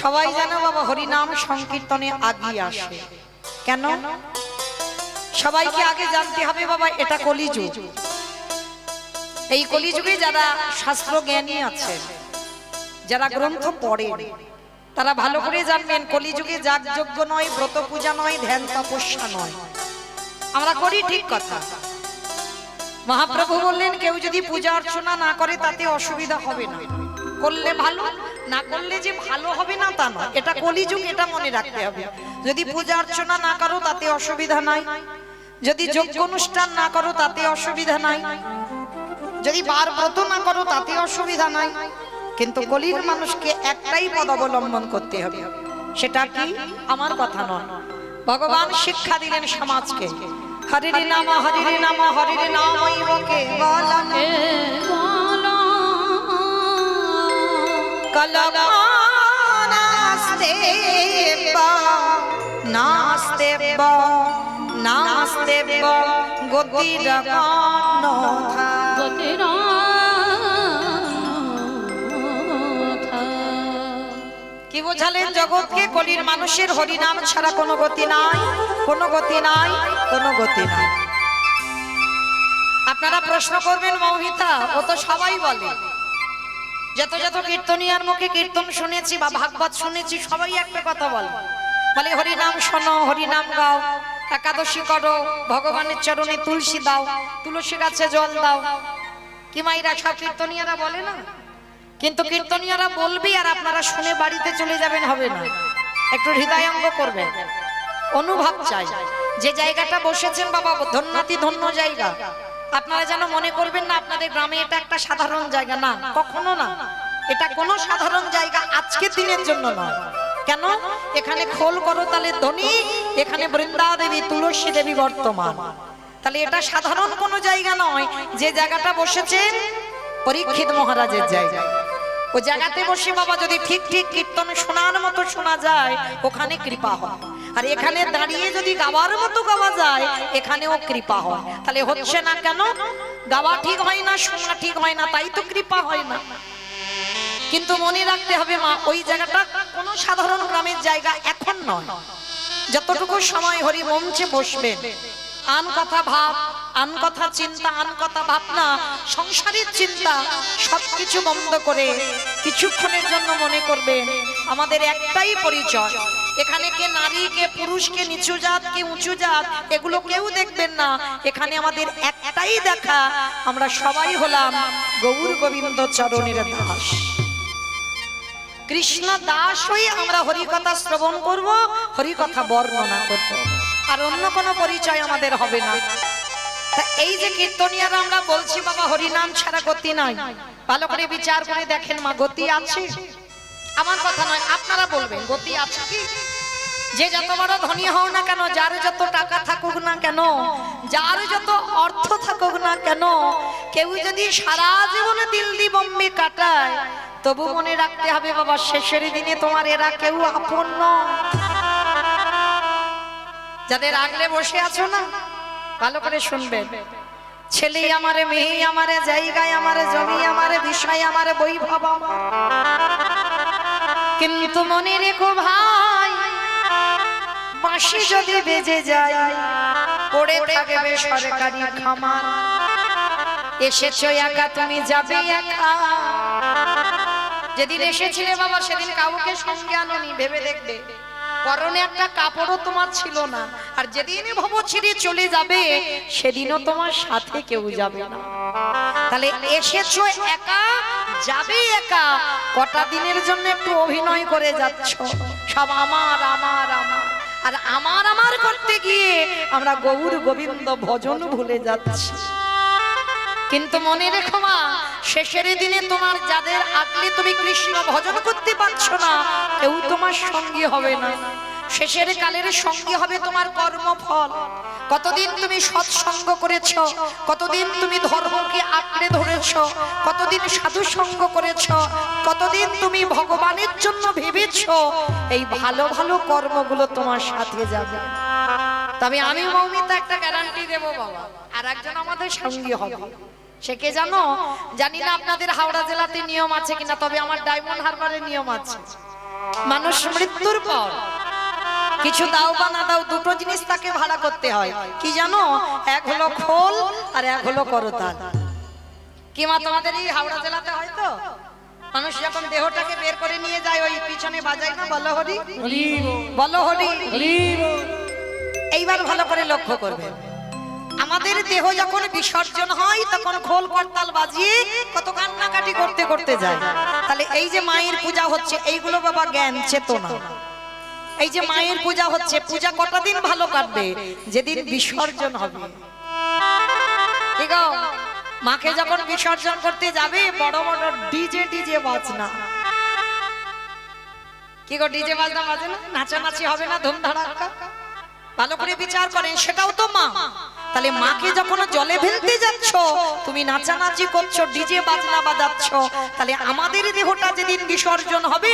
সবাই জানো বাবা হরিনাম সংকীর্তনে আগিয়ে আসে কেন? সবাইকে আগে জানতে হবে বাবা এটা কলিযুগ। এই কলিযুগে যারা শাস্ত্র জ্ঞানী আছে, যারা গ্রন্থ পড়ে, তারা ভালো করে জানবেন কলিযুগে যাগযজ্ঞ নয়, ব্রত পূজা নয়, ধ্যান তপস্যা নয়। আমরা করি ঠিক কথা, মহাপ্রভু বললেন কেউ যদি পূজা অর্চনা না করে তাতে অসুবিধা হবে না, করলে ভালো, না করলে যে ভালো হবে না তা নয়। এটা কলিযুগ, এটা মনে রাখতে হবে। যদি পূজা অর্চনা না করো তাতে অসুবিধা নাই, যদি যজ্ঞ অনুষ্ঠান না করো তাতে অসুবিধা নাই, যদি বার ব্রত না করো তাতে অসুবিধা নাই। কিন্তু কলির মানুষকে একটাই পদ অবলম্বন করতে হবে, সেটা কি? আমার কথা নয়, ভগবান শিক্ষা দিলেন সমাজকে। হরির নাম হরির নাম হরির নামৈব কেবলম কলমানাস্তে নাস্তে নাস্তে গতিরগণোথা। কি বোঝালেন জগৎকে? কলির মানুষের হরিনাম ছাড়া কোনো গতি নাই, কোনো গতি নাই, কোনো গতি নাই। আপনারা প্রশ্ন করবেন মৌমিতা, ও তো সবাই বলে, যত যত কীর্তনিয়ার মুখে কীর্তন শুনেছি বা ভাগবত শুনেছি, সবাই একটা কথা বলে, বলে হরিনাম শোনো, হরিনাম গাও, একাদশী করো, ভগবানের চরণে তুলসী দাও, তুলসী গাছে জল দাও। কি মাইরা সব কীর্তনিয়ারা বলে না? কিন্তু কীর্তনিয়ারা বলবি আর আপনারা শুনে বাড়িতে চলে যাবেন হবে না, একটু হৃদয়ঙ্গ করবেন, অনুভব চাই। যে জায়গাটা বসেছেন বাবা ধন্যাতি ধন্য জায়গা, আপনারা যেন মনে করবেন না আপনাদের গ্রামে এটা একটা সাধারণ জায়গা, না, কখনো না। এটা কোনো সাধারণ জায়গা আজকের দিনের জন্য নয়। কেন? এখানে খোল করতালের ধ্বনি, এখানে বৃন্দা দেবী তুলসী দেবী বর্তমান। তাহলে এটা সাধারণ কোনো জায়গা নয়। যে জায়গাটা বসেছেন পরীক্ষিত মহারাজের জায়গা, ও জায়গাতে বসে বাবা যদি ঠিক ঠিক কীর্তন শোনার মতো শোনা যায়, ওখানে কৃপা হয়। আর এখানে দাঁড়িয়ে যদি গাওয়ার মতো গাওয়া যায়, এখানেও কৃপা হয়। তাহলে হচ্ছে না কেন? গাওয়া ঠিক হয় না, শোনা ঠিক হয় না, তাই তো কৃপা হয় না। কিন্তু মনে রাখতে হবে মা, ওই জায়গাটা কোনো সাধারণ গ্রামের জায়গা এখন নয়। যতটুকু সময় হরি মঞ্চে বসবেন, আন কথা ভাব, আন কথা চিন্তা, আন কথা ভাবনা, সংসারের চিন্তা সবকিছু বন্ধ করে কিছুক্ষণের জন্য মনে করবেন আমাদের একটাই পরিচয়। এখানে কে নারী, কে পুরুষ, কে নিচু জাত, কে উঁচু জাত, এগুলো কেউ দেখবেন না। এখানে আমাদের একটাই দেখা, আমরা সবাই হলাম গৌর গোবিন্দ চরণের দাস। কৃষ্ণ দাস হয়ে আমরা হরিকথা শ্রবণ করব, হরিকথা বর্ণনা করব, আর অন্য কোনো পরিচয় আমাদের হবে না। এই যে কীর্তনিয়ারা আমরা বলছি বাবা হরিনাম ছাড়া গতি নাই, ভালো করে বিচার করে দেখেন মা, গতি আছে? আমার কথা নয়, আপনারা বলবেন গতি আছে কি? যে যত বড় ধনী হও না কেন, যার যত টাকা থাকুক না কেন, যার যত অর্থ থাকুক না কেন, কেউ যদি সারা জীবনে দিল্লি বোম্বে কাটায়, তবু মনে রাখতে হবে বাবা শেষের দিনে তোমার এরা কেউ আপন নয়। যাদের আগলে বসে আছো না, ভালো করে শুনবেন, ছেলে আমারে, মেয়ে আমারে, জায়গায় আমারে, জমি আমারে, বিষয় আমারে, বৈভব আমার, কিন্তু মনে রেখো ভাই, বাঁশি যদি বেজে যায় পড়ে থাকবে সরকারি খামার। এসেছো একা, তুমি যাবে একা। যেদিন এসেছিলে বাবা সেদিন কাউকে সঙ্গে আনোনি, ভেবে দেখবে পরনে একটা কাপড়ও তোমার ছিল না। আর যেদিন ভব ছেড়ে চলে যাবে সেদিনও তোমার সাথে কেউ যাবে না। তাহলে এসেছো একা, যাবে একা। কটা দিনের জন্য একটু অভিনয় করে যাচ্ছ, সব আমার আমার আমার, আর আমার আমার করতে গিয়ে আমরা গৌর গোবিন্দ ভজন ভুলে যাচ্ছি। কিন্তু মনে রেখো মা, শেষের দিনে তোমার যাদের আগলে তুমি কৃষ্ণ ভজন করতে পারছো না, কেউ তোমার সঙ্গী হবে না। শেষের কালের সঙ্গী হবে তোমার কর্মফল। কতদিন তুমি সৎসঙ্গ করেছো, কতদিন তুমি ধর্মকে আঁকড়ে ধরেছো, কতদিন সাধু সঙ্গ করেছো, কতদিন তুমি ভগবানের জন্য ভেবেছো, এই ভালো ভালো কর্মগুলো তোমার সাথে যাবে। তবে আমি মৌমিতা একটা গ্যারান্টি দেবো বাবা, আর একজন আমাদের সঙ্গী হবে। সে কে জানো? জানি না আপনাদের হাওড়া জেলাতে নিয়ম আছে কিনা, তবে আমার ডায়মন্ড হারবারে নিয়ম আছে। মানুষ মানুষ মৃত্যুর পর কিছু দাও বা না দাও দুটো জিনিস তাকে ভাড়া করতে হয়। কি জানো? এক হলো খোল আর এক হলো করতাল। কি মা তোমাদের এই হাওড়া জেলাতে হয়তো মানুষ যখন দেহটাকে বের করে নিয়ে যায় ওই পিছনে বাজায় না বলো হরি বলো হরি। এইবার ভালো করে লক্ষ্য করবে, আমাদের দেহ যখন বিসর্জন হয় তখন খোল করতাল বাজিয়ে কত কান্নাকাটি করতে করতে যায়। তাহলে এই যে মায়ের পূজা হচ্ছে এইগুলো বাবা জ্ঞান চেতনা। এই যে মায়ের পূজা হচ্ছে, পূজা কটা দিন ভালো কাটবে? যেদিন বিসর্জন হবে। ঠিক আছে, মাকে যখন বিসর্জন করতে যাবে বড় বড় ডিজে বাজনা। কি গো ডিজে বাজনা বাজে না? নাচানাচি হবে না ধুমধাড়াক্কা? ভালো করে বিচার করেন, সেটাও তো মা। তাহলে মাকে যখন জলে ফেলতে যাচ্ছ তুমি নাচানাচি করছো, ডিজে বাজনা বাজাচ্ছ, তাহলে আমাদের দেহটা যেদিন বিসর্জন হবে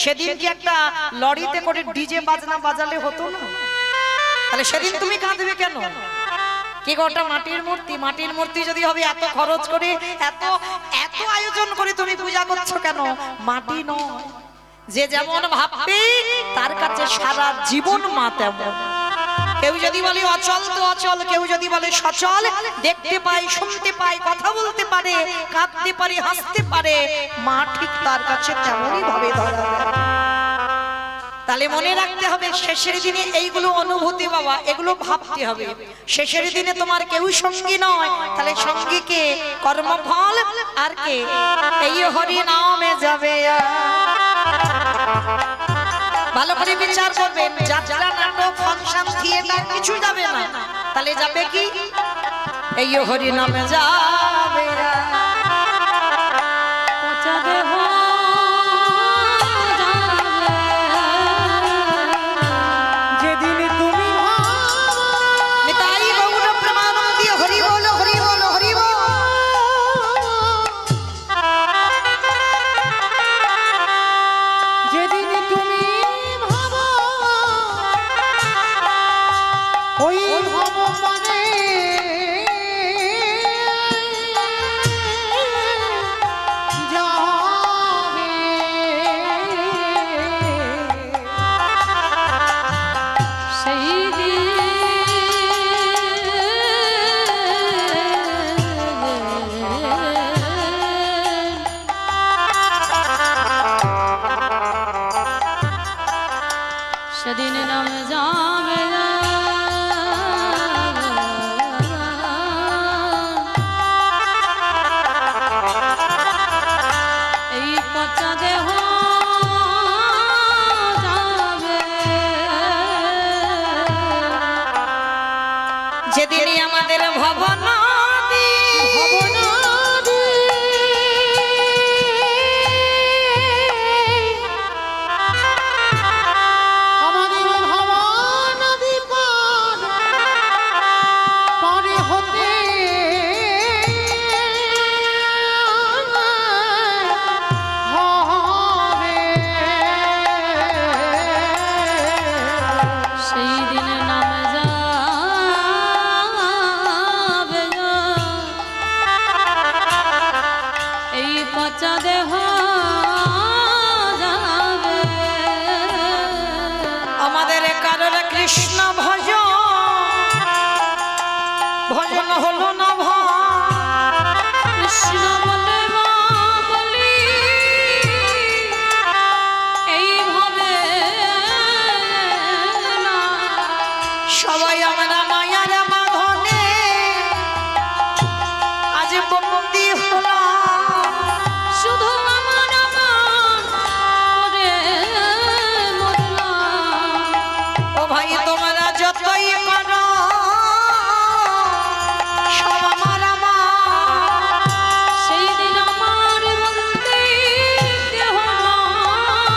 সেদিন কি একটা লরিতে করে ডিজে বাজনা বাজালে হতো না? তাহলে সেদিন তুমি কাঁদবে কেন? কি গোটা মাটির মূর্তি, মাটির মূর্তি যদি হবে এত খরচ করে এত এত আয়োজন করে তুমি পূজা করছো কেন? মাটি নয়, যে যেমন ভাববে তার কাছে সারা জীবন মা তেমন। কেউ যদি বলে অচল তো অচল, কেউ যদি বলে সচল, দেখতে পাই শুনতে পাই কথা বলতে পারে কাঁদতে পারে হাসতে পারে, মা ঠিক তার কাছে তেমনই ভাবে ধরা। তাহলে মনে রাখতে হবে শেষের দিনে এইগুলো অনুভূতি বাবা, এগুলো ভাবতে হবে। শেষের দিনে তোমার কেউ সঙ্গী নয়, তাহলে সঙ্গী কে? কর্মফল আর কে? এই হরি নামে যাবে। ভালো করে বিচার করবেন, যাত্রা নাটক ফাংশন থিয়েটার কিছু যাবে না, তাহলে যাবে কি? এই হরি নামে যাবে। সেদিন নাম যাবে এই পচা দেহ যাবে, যেদিনই আমাদের ভবনা কৃষ্ণ ভজন ভজন হলো না কৃষ্ণ বলে বলি এইভাবে সবাই আমরা মায়ার বাঁধনে আজ বন্দী হলাম, শুধু আমার ও ভাই তোমরা যতই করো সব আমার সেই দিন আমার বন্দী দেহ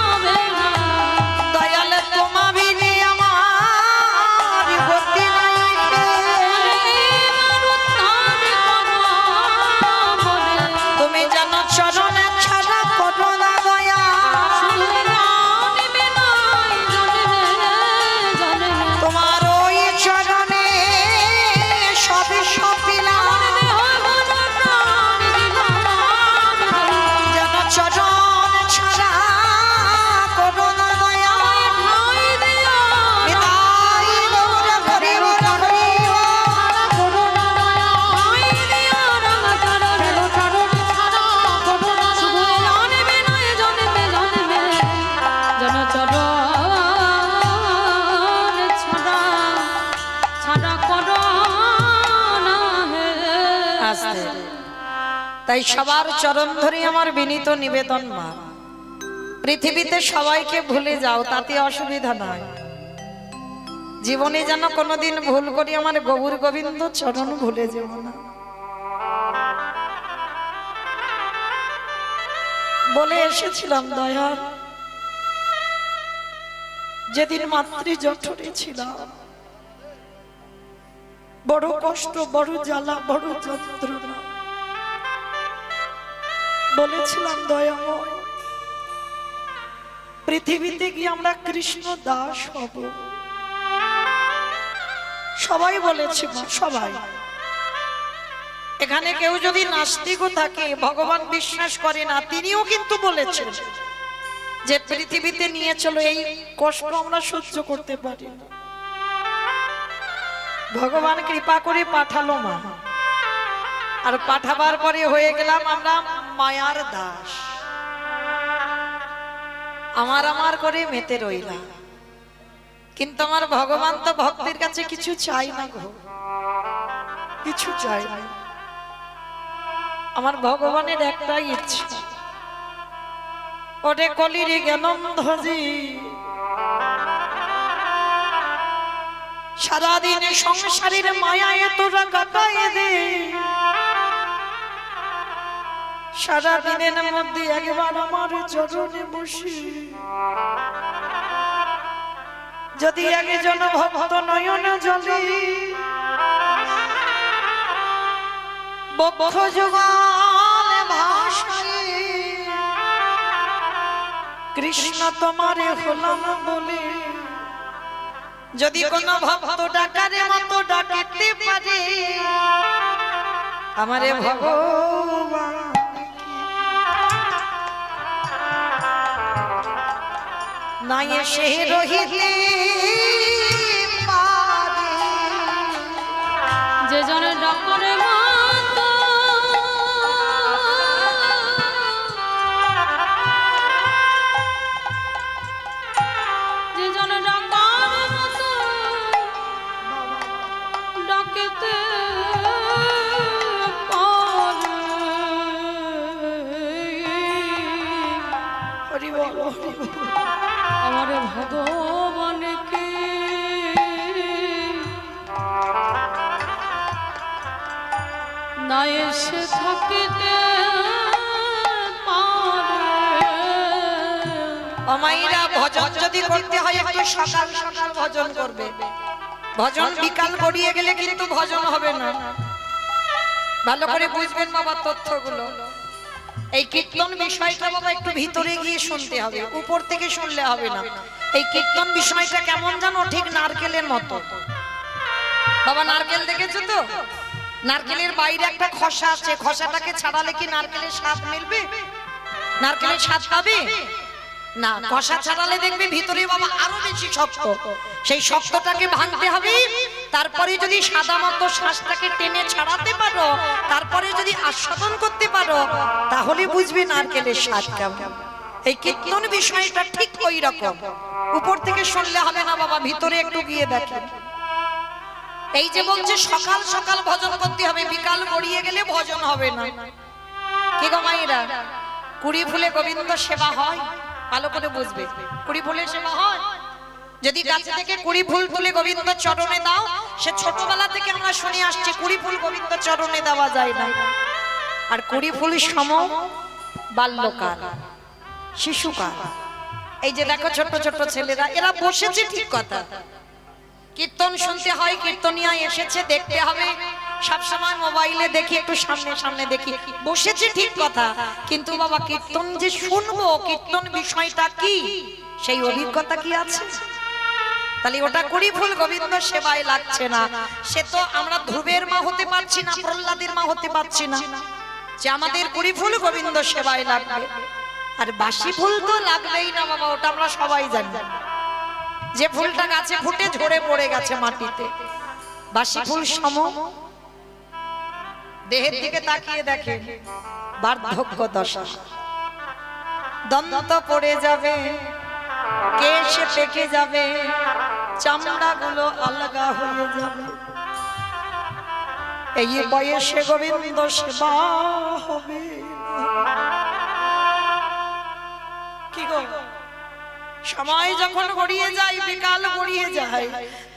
হবে না, দয়াল তোমা বিনে আমার গতি নাই। তাই সবার চরণ ধরে আমার বিনীত নিবেদন, মা পৃথিবীতে সবাইকে ভুলে যাও, তাতে অসুবিধা নাই। জীবনে যেন কোনোদিন ভুল করি আমার গৌর গোবিন্দ চরণ ভুলে যাব না। বলে এসেছিলাম দয়াল, যেদিন মাতৃ জঠরে ছিলাম, বড় কষ্ট, বড় জ্বালা, বড় যন্ত্রণা। বলেছিলাম দয়াময়, পৃথিবীতে গিয়ে আমরা কৃষ্ণ দাস হব। সবাই বলেছে মা, সবাই। এখানে কেউ যদি নাস্তিকও থাকে, ভগবান বিশ্বাস করে না, তিনিও কিন্তু বলেছেন যে পৃথিবীতে নিয়ে চলো, এই কষ্ট আমরা সহ্য করতে পারি না। ভগবান কৃপা করে পাঠালো মা, আর পাঠাবার পরে হয়ে গেলাম আমরা মায়ার দাস। আমার করে মেতে রইলাম। কিন্তু আমার ভগবান তো ভক্তের কাছে কিছু চাই না গো, কিছু চাই না। আমার ভগবানের একটাই ইচ্ছা, ওরে কলিরে জ্ঞানন্ধজি, সারাদিন সংসারের মায়ায় তোরা কাটায় দে। সারাদিনের মধ্যে একবার আমার চরণে বসি, যদি একজন ভক্ত নয়ন জলে বক্ষ যুগল ভাষায় কৃষ্ণ তোমারে হলাম বলে, যদি কোন ভক্ত ডাকারে মতো ডাকিতে পারে আমারে ভগবান, নাই সে রহিতে পারে। যে জনে ডাকরে মতো, যে জনে ডাকার মতো ডাকেতে পারে। হরি বল, হরি বল। আমার ভগবানকে না এসে থাকিতে পারে। অমাইরা ভজন যদি করতে হয় একটু সকাল সকাল ভজন করবে। ভজন বিকাল গড়িয়ে গেলে কিন্তু ভজন হবে না। ভালো করে বুঝবেন বাবা তথ্যগুলো। এই কীর্তন বিষয়টা বাবা একটু ভিতরে গিয়ে শুনতে হবে, উপর থেকে শুনলে হবে না। এই কীর্তন বিষয়টা কেমন জানো, ঠিক নারকেলের মতো। বাবা নারকেল দেখেছো তো? নারকেলের বাইরে একটা খসা আছে, খসাটাকে ছাড়ালে কি নারকেলের স্বাদ মিলবে? নারকেলের স্বাদ পাবে না। খসা ছাড়ালে দেখবে ভিতরে বাবা আরো বেশি শক্ত। সেই শক্তটাকে ভাঙতে হবে, তারপরে যদি সাদা মতো শ্বাসটাকে টেনে ছাড়াতে পারো, তারপরে যদি আস্বাদন করতে পারো, তাহলে বুঝবে নারকেলের স্বাদ কেমন। এই কীর্তন বিষয়টা ঠিক ওই রকম। উপর থেকে শুনলে হবে না বাবা, ভিতরে একটু গিয়ে দেখেন। এই যে বলছে সকাল সকাল ভজন করতে হবে, বিকাল গড়িয়ে গেলে ভজন হবে না। কি গো মাইরা, কুড়ি ফুলে গোবিন্দ সেবা হয়? ভালো করে বুঝবে, কুড়ি ফুলের সেবা হয়। যদি গাছ থেকে কুড়ি ফুল তুলে গোবিন্দ চরণে দাও, সে ছোটবেলা থেকে আমরা শুনে আসছি কুড়ি ফুল গোবিন্দ চরণে দেওয়া যায় না। আর কুড়ি ফুল সম বাল্যকাল, শিশুকাল। এই যে দেখো ছোট ছোট ছেলেরা, এরা বসেছে ঠিক কথা। কীর্তন শুনতে হয়, কীর্তনিয়া এসেছে, দেখতে হবে। সবসময় মোবাইলে দেখি, একটু সামনে সামনে দেখি, বসেছে ঠিক কথা। কিন্তু বাবা কীর্তন যে শুনবো, কীর্তন বিষয়টা কি, সেই অভিজ্ঞতা কি আছে? তাহলে ওটা কুড়ি ফুল গোবিন্দ সেবায় লাগছে না। সে তো আমরা ধ্রুবের মা হতে পারছি না, প্রহ্লাদের মা হতে পারছি না, যে আমাদের কুড়ি ফুল গোবিন্দ সেবায় লাগবে। আর বাসি ফুল তো লাগবেই না বাবা, ওটা আমরা সবাই জানি। যে ফুলটা গাছে ফুটে ঝরে পড়ে গেছে মাটিতে, বাসি ফুল সম। দেহের দিকে তাকিয়ে দেখে, বার্ধক্য দশা, দন্ত পড়ে যাবে, কেশ পেকে যাবে, চামড়া গুলো আলগা হয়ে যাবে। এই বয়সে গোবিন্দ সেবা হবে কি গো? সময় যখন গড়িয়ে যায়, বিকাল গড়িয়ে যায়,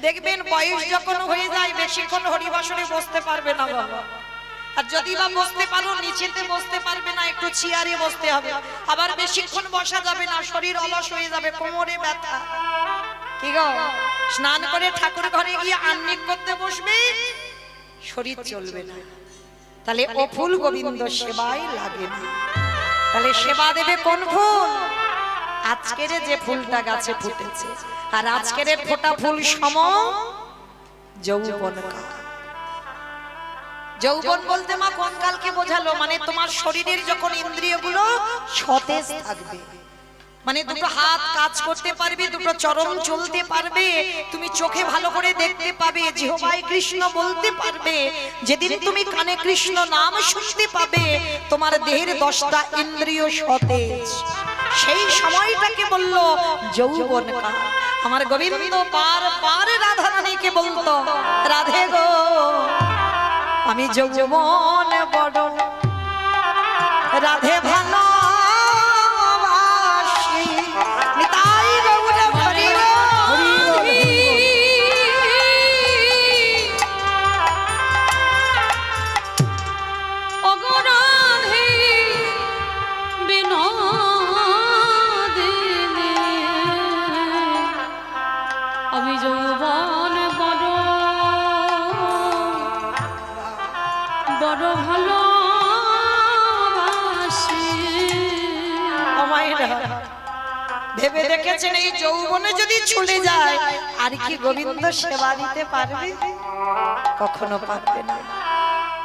দেখবেন বয়স যখন হয়ে যায় বেশিক্ষণ হরিবাসরে বসতে পারবে না বাবা। আর যদি বা বসতে পারো নিচেতে বসতে পারবে না, একটু চেয়ারে বসতে হবে। আবার বেশিক্ষণ বসা যাবে না, শরীর অলস হয়ে যাবে, কোমরে ব্যথা। কি গো, স্নান করে ঠাকুর ঘরে গিয়ে আহ্নিক করতে বসবে, শরীর চলবে না। তাহলে ও ফুল গোবিন্দ সেবায় লাগে না। তাহলে সেবা দেবে কোন ফুল? আজকের যে ফুলটা গাছে ফুটেছে, আর আজকের ফোটা ফুল সম যৌবন কাল। যৌবন বলতে মা কোন কালকে বোঝালো? মানে তোমার শরীরের যখন ইন্দ্রিয়গুলো সতেজ থাকবে, মানে দুটো হাত কাজ করতে পারবে, দুটো চরণ চলতে পারবে, তুমি চোখে ভালো করে দেখতে পাবে, জিহ্বায় কৃষ্ণ বলতে পারবে, যেদিন তুমি কানে কৃষ্ণ নাম শুনতে পাবে, তোমার দেহের 10টা ইন্দ্রিয় সতেজ, সেই সময়টাকে বললো যৌবন কাল। আমার গোবিন্দ বারবার রাধা রানীকে বলতো, রাধে গো আমি যৌবন বড়, রাধে ভালো ভেবে দেখেছেন এই যৌবনে যদি চলে যায় আর কি গোবিন্দ সেবা দিতে পারবে? কখনো পারবে না।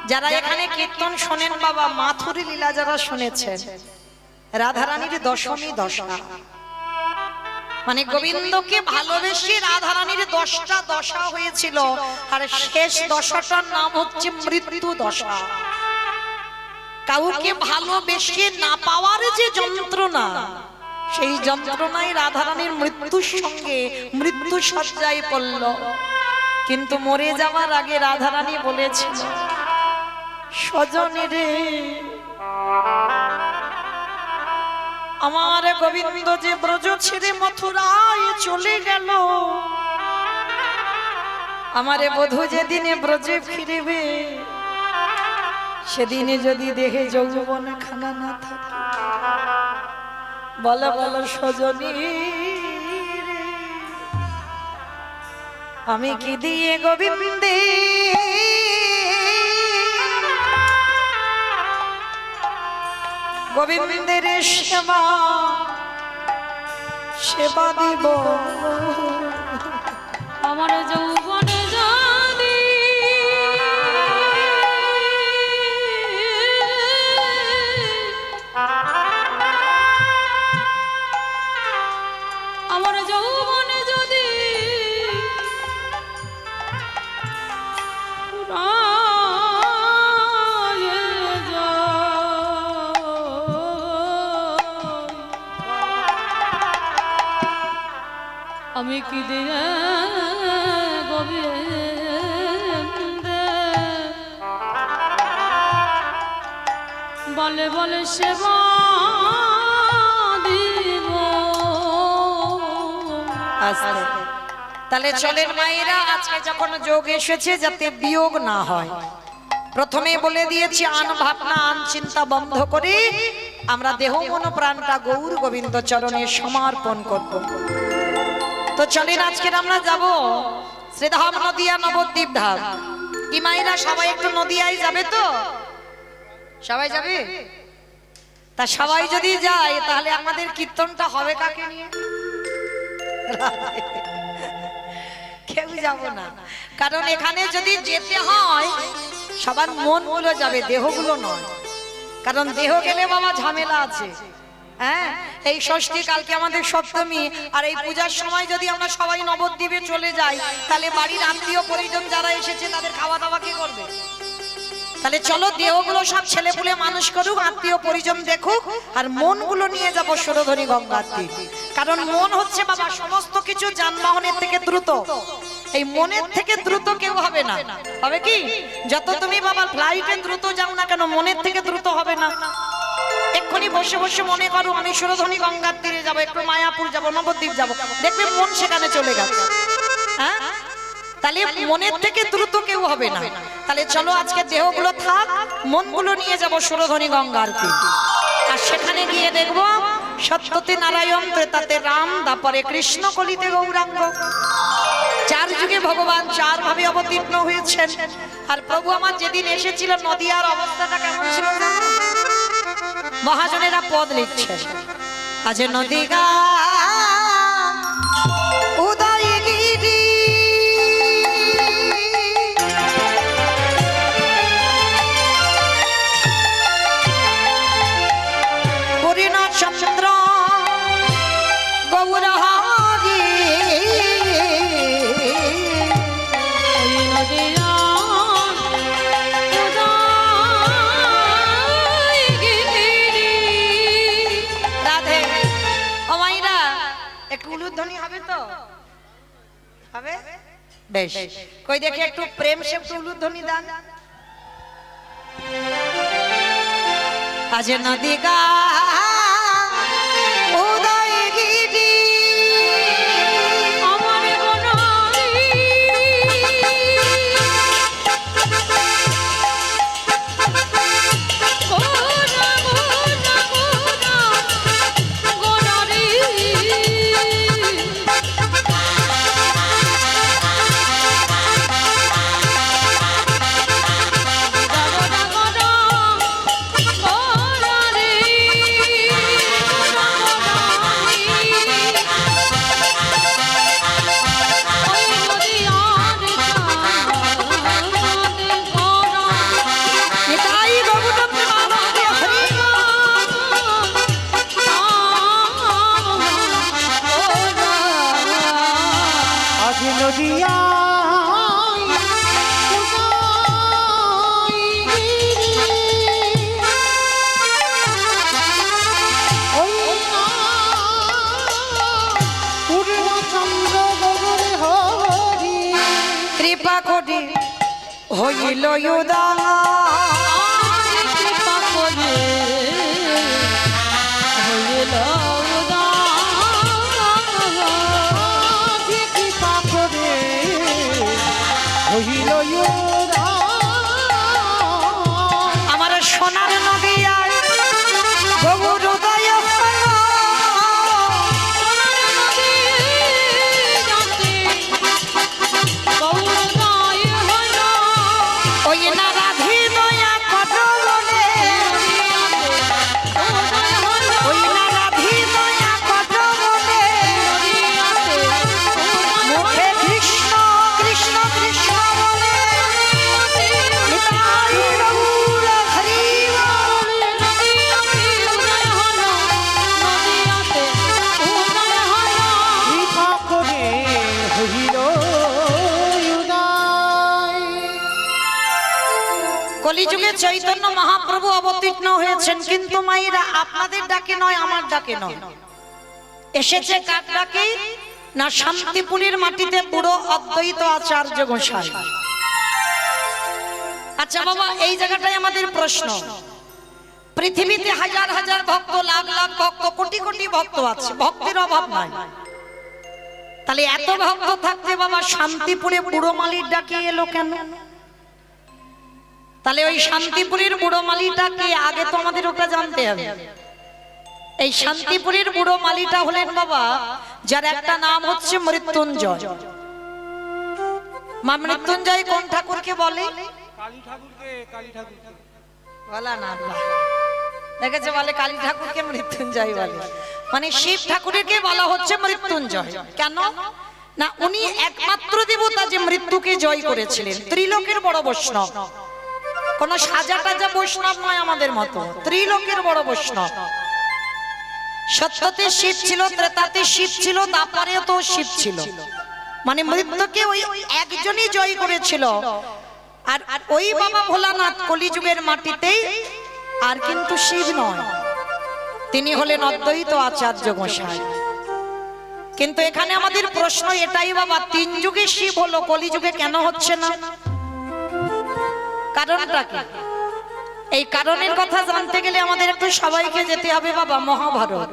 যারা এখানে কীর্তন শোনেন বাবা, মাথুরী লীলা যারা শুনেছেন, রাধারানীর দশমী দশা, মানে গোবিন্দকে ভালোবেসে রাধারানীর 10টা দশা হয়েছিল, আর শেষ দশাটার নাম হচ্ছে মৃত্যু দশা। কাউকে ভালোবেসে না পাওয়ার যে যন্ত্রণা, সেই যন্ত্রণায় রাধারানীর মৃত্যুর সঙ্গে মৃত্যু সজ্জায় পড়ল। কিন্তু মরে যাওয়ার আগে রাধারানী বলেছিল, স্বজনে রে আমার গোবিন্দ যে ব্রজ ছেড়ে মথুরায় চলে গেল, আমারে বধূ যেদিনে ব্রজে ফিরবে, সেদিনে যদি দেহে যৌবন খানা না থাকে, বলো বলো সজনী আমি কি দিয়ে গোবিন্দে গোবিন্দের সেবা সেবা দিব? আমার যৌবনে জানি আমার যৌবনে যদি আমি কি দিয়ে গোবিন্দে বলে বলে সেবা দিব। তাহলে চলেন মায়েরা, আজকে যখন যোগ এসেছে যাতে বিয়োগ না হয়, প্রথমে বলে দিয়েছি আন ভাবনা আন চিন্তা বন্ধ করে আমরা দেহ মন প্রাণটা গৌর গোবিন্দ চরণে সমর্পণ করব। তো চলেন আজকে আমরা যাব শ্রীধাম নদিয়া নবদ্বীপ ধাম। কি মায়েরা সবাই একটু নদিয়ায় যাবে? তো সবাই যাবে? তা সবাই যদি যায় তাহলে আমাদের কীর্তনটা হবে কাকে নিয়ে? কেউ যাব না, কারণ এখানে যদি যেতে হয় সবার মনগুলো যাবে, দেহগুলো নয়। কারণ দেহ গেলে বাবা ঝামেলা আছে। হ্যাঁ, এই ষষ্ঠী, কালকে আমাদের সপ্তমী, আর এই পূজার সময় যদি আমরা সবাই নবদ্বীপে চলে যাই তাহলে বাড়ির আত্মীয় পরিজন যারা এসেছে তাদের খাওয়া দাওয়া কে করবে? তাহলে চলো দেহগুলো সব ছেলেপুলে মানুষ করুক, আত্মীয় পরিজন দেখুক, আর মনগুলো নিয়ে যাব সুরধনী গঙ্গার তীর। কারণ মন হচ্ছে বাবা সমস্ত কিছু যানবাহনের থেকে দ্রুত। এই মনের থেকে দ্রুত কেউ হবে না। হবে কি? যত তুমি বাবা ফ্লাইটে দ্রুত যাও না কেন, মনের থেকে দ্রুত হবে না। এক্ষুনি বসে বসে মনে করো আমি সুরধনী গঙ্গার তীরে যাবো, একটু মায়াপুর যাবো, নবদ্বীপ যাবো, দেখবে মন সেখানে চলে গেছে। হ্যাঁ, তাহলে মনের থেকে দ্রুত কেউ হবে না। তাহলে চলো আজকে দেহগুলো থাক, মনগুলো নিয়ে যাব সুরধনী গঙ্গার তীরে। আর সেখানে গিয়ে দেখবো সত্যতে নারায়ণ, ত্রেতাতে রাম, তারপরে কৃষ্ণ, কলিতে গৌরাঙ্গ। চার যুগে ভগবান চার ভাবে অবতীর্ণ হয়েছেন। আর প্রভু আমার যেদিন এসেছিল নদিয়ার অবস্থাটা কেমন ছিল জানো? মহাজনেরা পদ লিখছেন, আজ নদীগা উদয়গিরি পূর্ণ চন্দ্র গৌরহরি ওই নদিয়া উদয়গিরি। রাধে। ও মাইরা একটু উলুধ্বনি হবে তো? হবে? বেশ, কই দেখে একটু প্রেম সে একটু উলুধ্বনি দান। আজ নদীগা উদয়গিরি আমার বনারি গোনা গোনা গোনা গোনারি। গোনা গোনা গোনারি নিতাই গৌরব মানবে হরি। আজ নদিয়া পূর্ণচন্দ্র গগনে হরি কৃপা করি হইল উদার। কৃপা করে হইল আমার সোনার নদিয়ায় গৌর উদয় হল। ওই না রাধি দয়া কত বলে, ওই না রাধি দয়া কত বলে, মুখে কৃষ্ণ কৃষ্ণ কৃষ্ণ বলে। নিতাই গৌর হরি বল। কৃপা করে হইল উদয়। কলিযুগে চৈতন্য মহাপ্রভু অবতীর্ণ হয়েছেন, কিন্তু মায়েরা আপনাদের ডাকে নয়, আমার ডাকে নয়। এসেছে কার ডাকে? না শান্তিপুরের মাটিতে বুড়ো অদ্বৈত আচার্য গোসাই। আচ্ছা বাবা, এই জায়গাটাই আমাদের প্রশ্ন। পৃথিবীতে হাজার হাজার ভক্ত, লাখ লাখ ভক্ত, কোটি কোটি ভক্ত আছে, ভক্তের অভাব নাই। তাহলে এত ভক্ত থাকতে বাবা শান্তিপুরে বুড়ো মালির ডাকে এলো কেন? তাহলে ওই শান্তিপুরের বুড়ো মালিটা কে? আগে তো আমাদের ওটা জানতে হবে। এই শান্তিপুরের বুড়ো মালিটা হলেন বাবা যার একটা নাম হচ্ছে মৃত্যুঞ্জয়। মা মৃত্যুঞ্জয় কোন ঠাকুরকে বলে? কালী ঠাকুরকে, কালী ঠাকুরকে বলা না দেখেছে, বলে কালী ঠাকুরকে মৃত্যুঞ্জয় বলে। মানে শিব ঠাকুরকে বলা হচ্ছে মৃত্যুঞ্জয়। কেন না উনি একমাত্র দেবতা যে মৃত্যুকে জয় করেছিলেন। ত্রিলোকের বড় বৈষ্ণব, কোন সাজা টাজা বৈষ্ণব নয় আমাদের মতো, ত্রিলোকের বড় বৈষ্ণব। সত্যতে শিব ছিল, ত্রেতাতে শিব ছিল, তারপরেও তো শিব ছিল। মানে মৃত্যুকে ওই একজনই জয় করেছিল। আর ওই বাবা ভোলানাথ কলিযুগের মাটিতেই, আর কিন্তু শিব নয়, তিনি হলেন অদ্বৈত আচার্য গোসাই। কিন্তু এখানে আমাদের প্রশ্ন এটাই বাবা, 3 যুগে শিব হলো, কলিযুগে কেন হচ্ছে না? কারণটা কি? এই কারণের কথা জানতে গেলে আমাদের একটু সবাইকে যেতে হবে বাবা মহাভারত।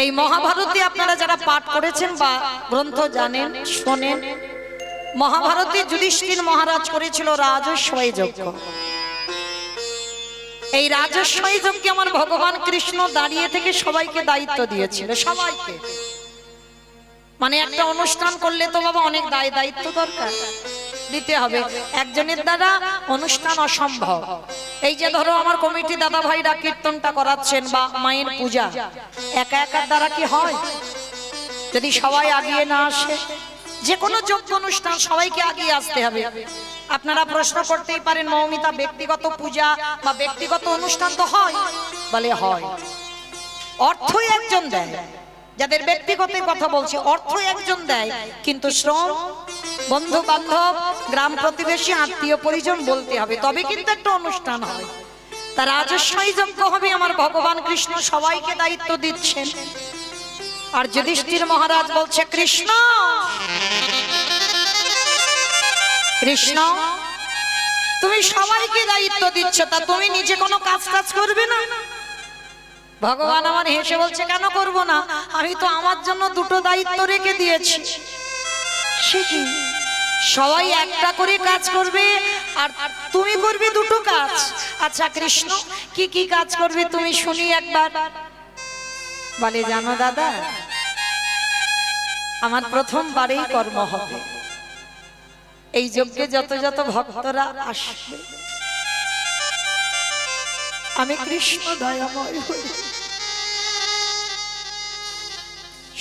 এই মহাভারতে আপনারা যারা পাঠ করেছেন বা গ্রন্থ জানেন শোনেন, মহাভারতে যুধিষ্ঠির মহারাজ করেছিল রাজস্বয় যজ্ঞ। এই রাজস্বয় যজ্ঞে আমার ভগবান কৃষ্ণ দাঁড়িয়ে থেকে সবাইকে দায়িত্ব দিয়েছিল, সবাইকে। মানে একটা অনুষ্ঠান করলে তো বাবা অনেক দায়িত্ব দরকার, দিতে হবে। একজনের দ্বারা অনুষ্ঠান অসম্ভব। এই যে ধরো আমার কমিটি দাদা ভাইরা কীর্তনটা করাচ্ছেন বা মায়ের পূজা, একা একার দ্বারা কি হয়? যদি সবাই আগিয়ে না আসে, যে কোনো যজ্ঞ অনুষ্ঠান সবাইকে আগিয়ে আসতে হবে। আপনারা প্রশ্ন করতেই পারেন, মৌমিতা ব্যক্তিগত পূজা বা ব্যক্তিগত অনুষ্ঠান তো হয়? বলে হয়। অর্থই একজন দেয়, যাদের ব্যক্তিগত কথা বলছি, অর্থ একজন দেয়, কিন্তু শ্রম বন্ধু বান্ধব গ্রাম প্রতিবেশী আত্মীয় পরিজন বলতে হবে, তবে কিন্তু একটা অনুষ্ঠান হয়। তার রাজস্বয় যজ্ঞ হবে, আমার ভগবান কৃষ্ণ সবাইকে দায়িত্ব দিচ্ছেন। আর যুধিষ্ঠির মহারাজ বলছে, কৃষ্ণ কৃষ্ণ তুমি সবাইকে দায়িত্ব দিচ্ছ, তা তুমি নিজে কোনো কাজ করবে না? ভগবান আমার হেসে বলছে, কেন করব না? আমি তো আমার জন্য 2টো দায়িত্ব রেখে দিয়েছি। সে কি? সবাই একটা করে কাজ করবে আর তুমি করবে 2টো কাজ। আচ্ছা কৃষ্ণ, কি কি কাজ করবে তুমি শুনি একবার। বলে, জানো দাদা, আমার প্রথমবারেই কর্ম হবে। এই যজ্ঞে যত যত ভক্তরা আসবে, আমি কৃষ্ণ দয়াময় হই,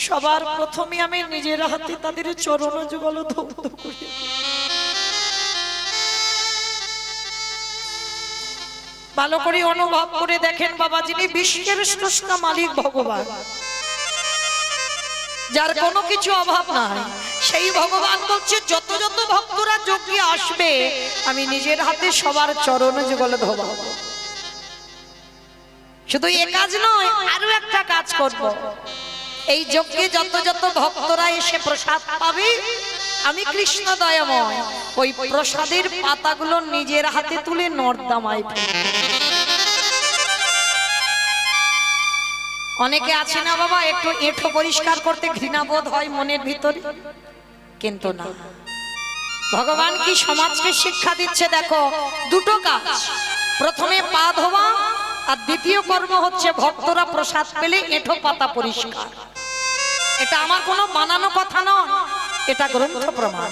সবার প্রথমে আমি নিজের হাতে তাদের চরণ যুগল ধৌত করি। ভালো করে অনুভব করে দেখেন বাবা, যিনি বিশ্বের স্রষ্টা মালিক ভগবান, যার কোনো কিছু অভাব নাই, সেই ভগবান বলছে যত যত ভক্তরা যজ্ঞে আসবে, আমি নিজের হাতে সবার চরণ যুগল ধোবাবো। শুধু এ কাজ নয়, আরো একটা কাজ করব। এই যজ্ঞে যত যত ভক্তরা এসে প্রসাদ পাবে, আমি কৃষ্ণ দয়াময় ওই প্রসাদের পাতাগুলো নিজের হাতে তুলে নর্দমায় ফেলবো। অনেকে আছে না বাবা, একটু এঁঠো পরিষ্কার করতে ঘৃণা বোধ হয় মনের ভিতরে, কিন্তু না, ভগবান কি সমাজকে শিক্ষা দিচ্ছে দেখো, 2টো কাজ। প্রথমে পা ধোয়া, আর দ্বিতীয় কর্ম হচ্ছে ভক্তরা প্রসাদ পেলে এঁঠো পাতা পরিষ্কার। এটা আমার কোনো বানানো কথা নয়, এটা গ্রন্থ প্রমাণ।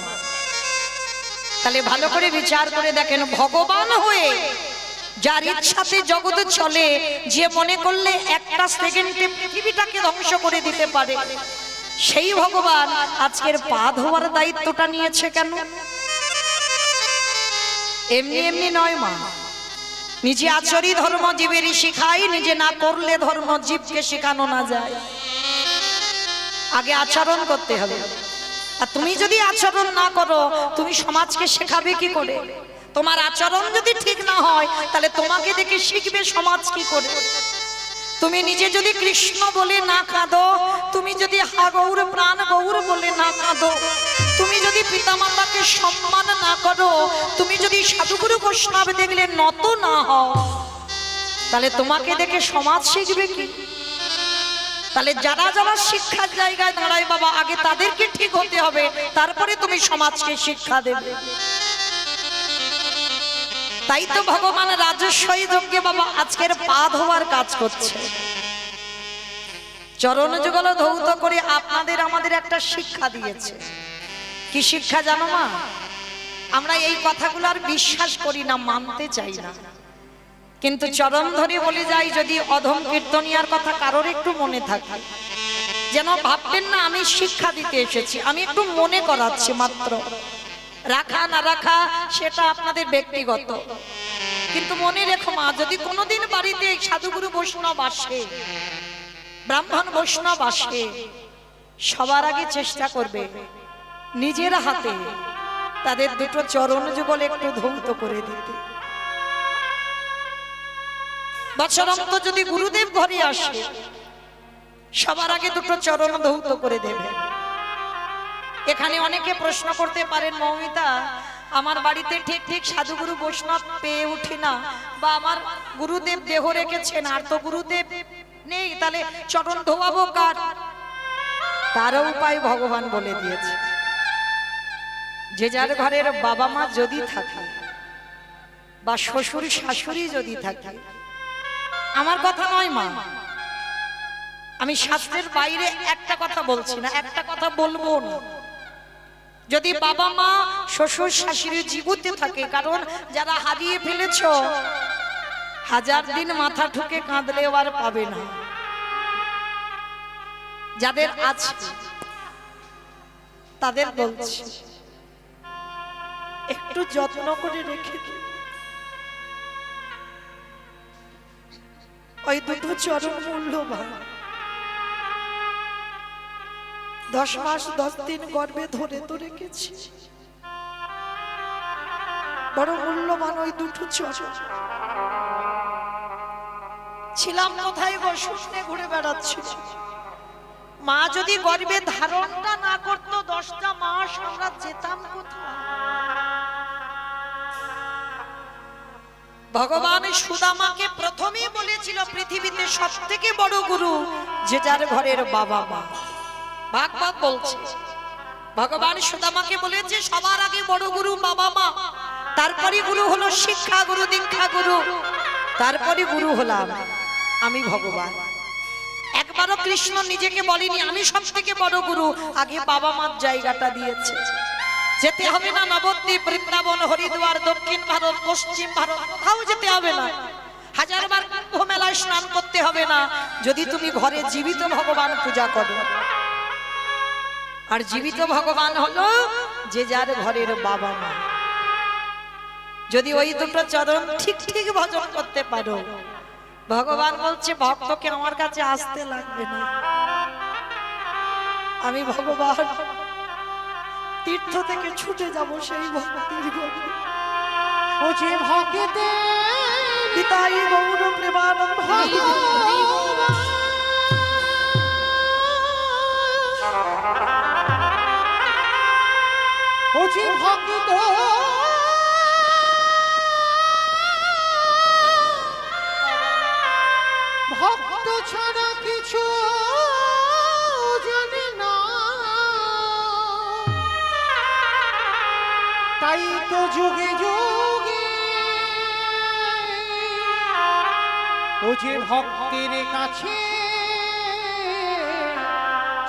তাহলে ভালো করে বিচার করে দেখেন, ভগবান হয়ে যার ইচ্ছাতে জগতে চলে, যে মনে করলে একটা সেকেন্ডে পৃথিবীটাকে ধ্বংস করে দিতে পারে, সেই ভগবান আজকের পা ধোয়ার দায়িত্বটা নিয়েছে কেন? এমনি এমনি নয় মা, নিজে আচরি ধর্ম জীবেরই শিখাই, নিজে না করলে ধর্ম জীবকে শেখানো না যায়। আগে আচরণ করতে হবে। আর তুমি যদি আচরণ না করো, তুমি সমাজকে শেখাবে কি করে? তোমার আচরণ যদি ঠিক না হয়, তাহলে তোমাকে দেখে শিখবে সমাজ কি করে। তুমি নিজে যদি কৃষ্ণ বলে না কাঁদো, তুমি যদি হা গৌর প্রাণ গৌর বলে না কাঁদো, তুমি যদি পিতামাতাকে সম্মান না করো, তুমি যদি সাধুগুরু বৈষ্ণব দেখলে নত না হও, তাহলে তোমাকে দেখে সমাজ শিখবে কি? তাহলে যারা যারা শিক্ষার জায়গায় দাঁড়ায় বাবা, আগে তাদেরকে ঠিক হতে হবে, তারপরে তুমি সমাজকে শিক্ষা দেবে। তাই তো ভগবান রাজস্বয় যজ্ঞে বাবা আজকের পা ধোয়ার কাজ করছে। চরণ যুগল ধৌত করে আপনাদের আমাদের একটা শিক্ষা দিয়েছে। কি শিক্ষা জানো মা? আমরা এই কথাগুলো আর বিশ্বাস করি না, মানতে চাই না, কিন্তু চরণ ধরে বলে যাই, যদি অধম কীর্তনিয়ার কথা কারোর একটু মনে থাকে, যেন ভাববেন না আমি শিক্ষা দিতে এসেছি, আমি একটু মনে করাচ্ছি মাত্র। রাখা না রাখা সেটা আপনাদের ব্যক্তিগত, কিন্তু মনে রেখো মা, যদি কোনোদিন বাড়িতে সাধুগুরু বৈষ্ণব আসে, ব্রাহ্মণ বৈষ্ণব আসে, সবার আগে চেষ্টা করবে নিজের হাতে তাদের 2টো চরণ যুগল একটু ধৌত করে দিতে। বছরন্ত যদি গুরুদেব ঘরে আসে, সবার আগে দুটো চরণ ধৌত করে দেবে। এখানে অনেকে প্রশ্ন করতে পারেন, মৌমিতা আমার বাড়িতে ঠিক ঠিক সাধুগুরু বৈষ্ণব পেয়ে উঠি না, বা আমার গুরুদেব দেহ রেখেছেন আর তো গুরুদেব নেই, তাহলে চরণ ধোয়াবো কার? তারও উপায় ভগবান বলে দিয়েছে। যে যার ঘরের বাবা মা যদি থাকে বা শ্বশুর শাশুড়ি যদি থাকে, আমার কথা নয় মা, আমি শাস্ত্রের বাইরে একটা কথা বলছি না, একটা কথা বলবো না। যদি বাবা মা শ্বশুর শাশুড়ি জীবিত থাকে, কারণ যারা হারিয়ে ফেলেছ হাজার দিন মাথা ঠুকে কাঁদলেও আর পাবে না। যাদের আছে তাদের বলছি একটু যত্ন করে রেখে দিন। ওই দুটো চরণ মূল্যবান। 10 মাস 10 দিন গর্ভে ধরে তো রেখেছি, বড় মূল্যবান ওই দুটো চরণ। ছিলাম কোথায় গো? শুনে ঘুরে বেড়াচ্ছি। মা যদি গর্ভে ধারণটা না করতো 10টা মাস, আমরা যেতাম কোথায়? ভগবান সুদামাকে প্রথমেই বলেছিল পৃথিবীতে সবথেকে বড় গুরু যে যার ঘরের বাবা মা। ভাগবত বলছে ভগবান সুদামাকে বলেছে সবার আগে বড় গুরু বাবা মা, তারপরে গুরু হলো শিক্ষা গুরু, দীক্ষা গুরু, তারপরে গুরু হলাম আমি ভগবান। একবারও কৃষ্ণ নিজেকে বলেনি আমি সব থেকে বড় গুরু, আগে বাবা মার জায়গাটা দিয়েছে। যেতে হবে না নবদ্বীপ, বৃন্দাবন, হরিদ্বার, দক্ষিণ ভারত, পশ্চিম ভারত, কোথাও যেতে হবে না। 1000বার কুম্ভ মেলায় স্নান করতে হবে না, যদি তুমি ঘরে জীবিত ভগবান পূজা করো। আর জীবিত ভগবান হলো যে যার ঘরের বাবা মা। যদি ওই দুটো চরণ ঠিক ঠিক ভজন করতে পারো, ভগবান বলছে ভক্তকে আমার কাছে আসতে লাগবে না। আমি ভগবান তীর্থ থেকে ছুটে যাব সেই ভক্তির গতি। ও যে ভক্তে পিতাই গৌর প্রেমানন্দ ও যে ভক্ত ভক্ত ছাড়া কিছু জানে না, তাই তো যুগে যুগে ও যে ভক্তের কাছে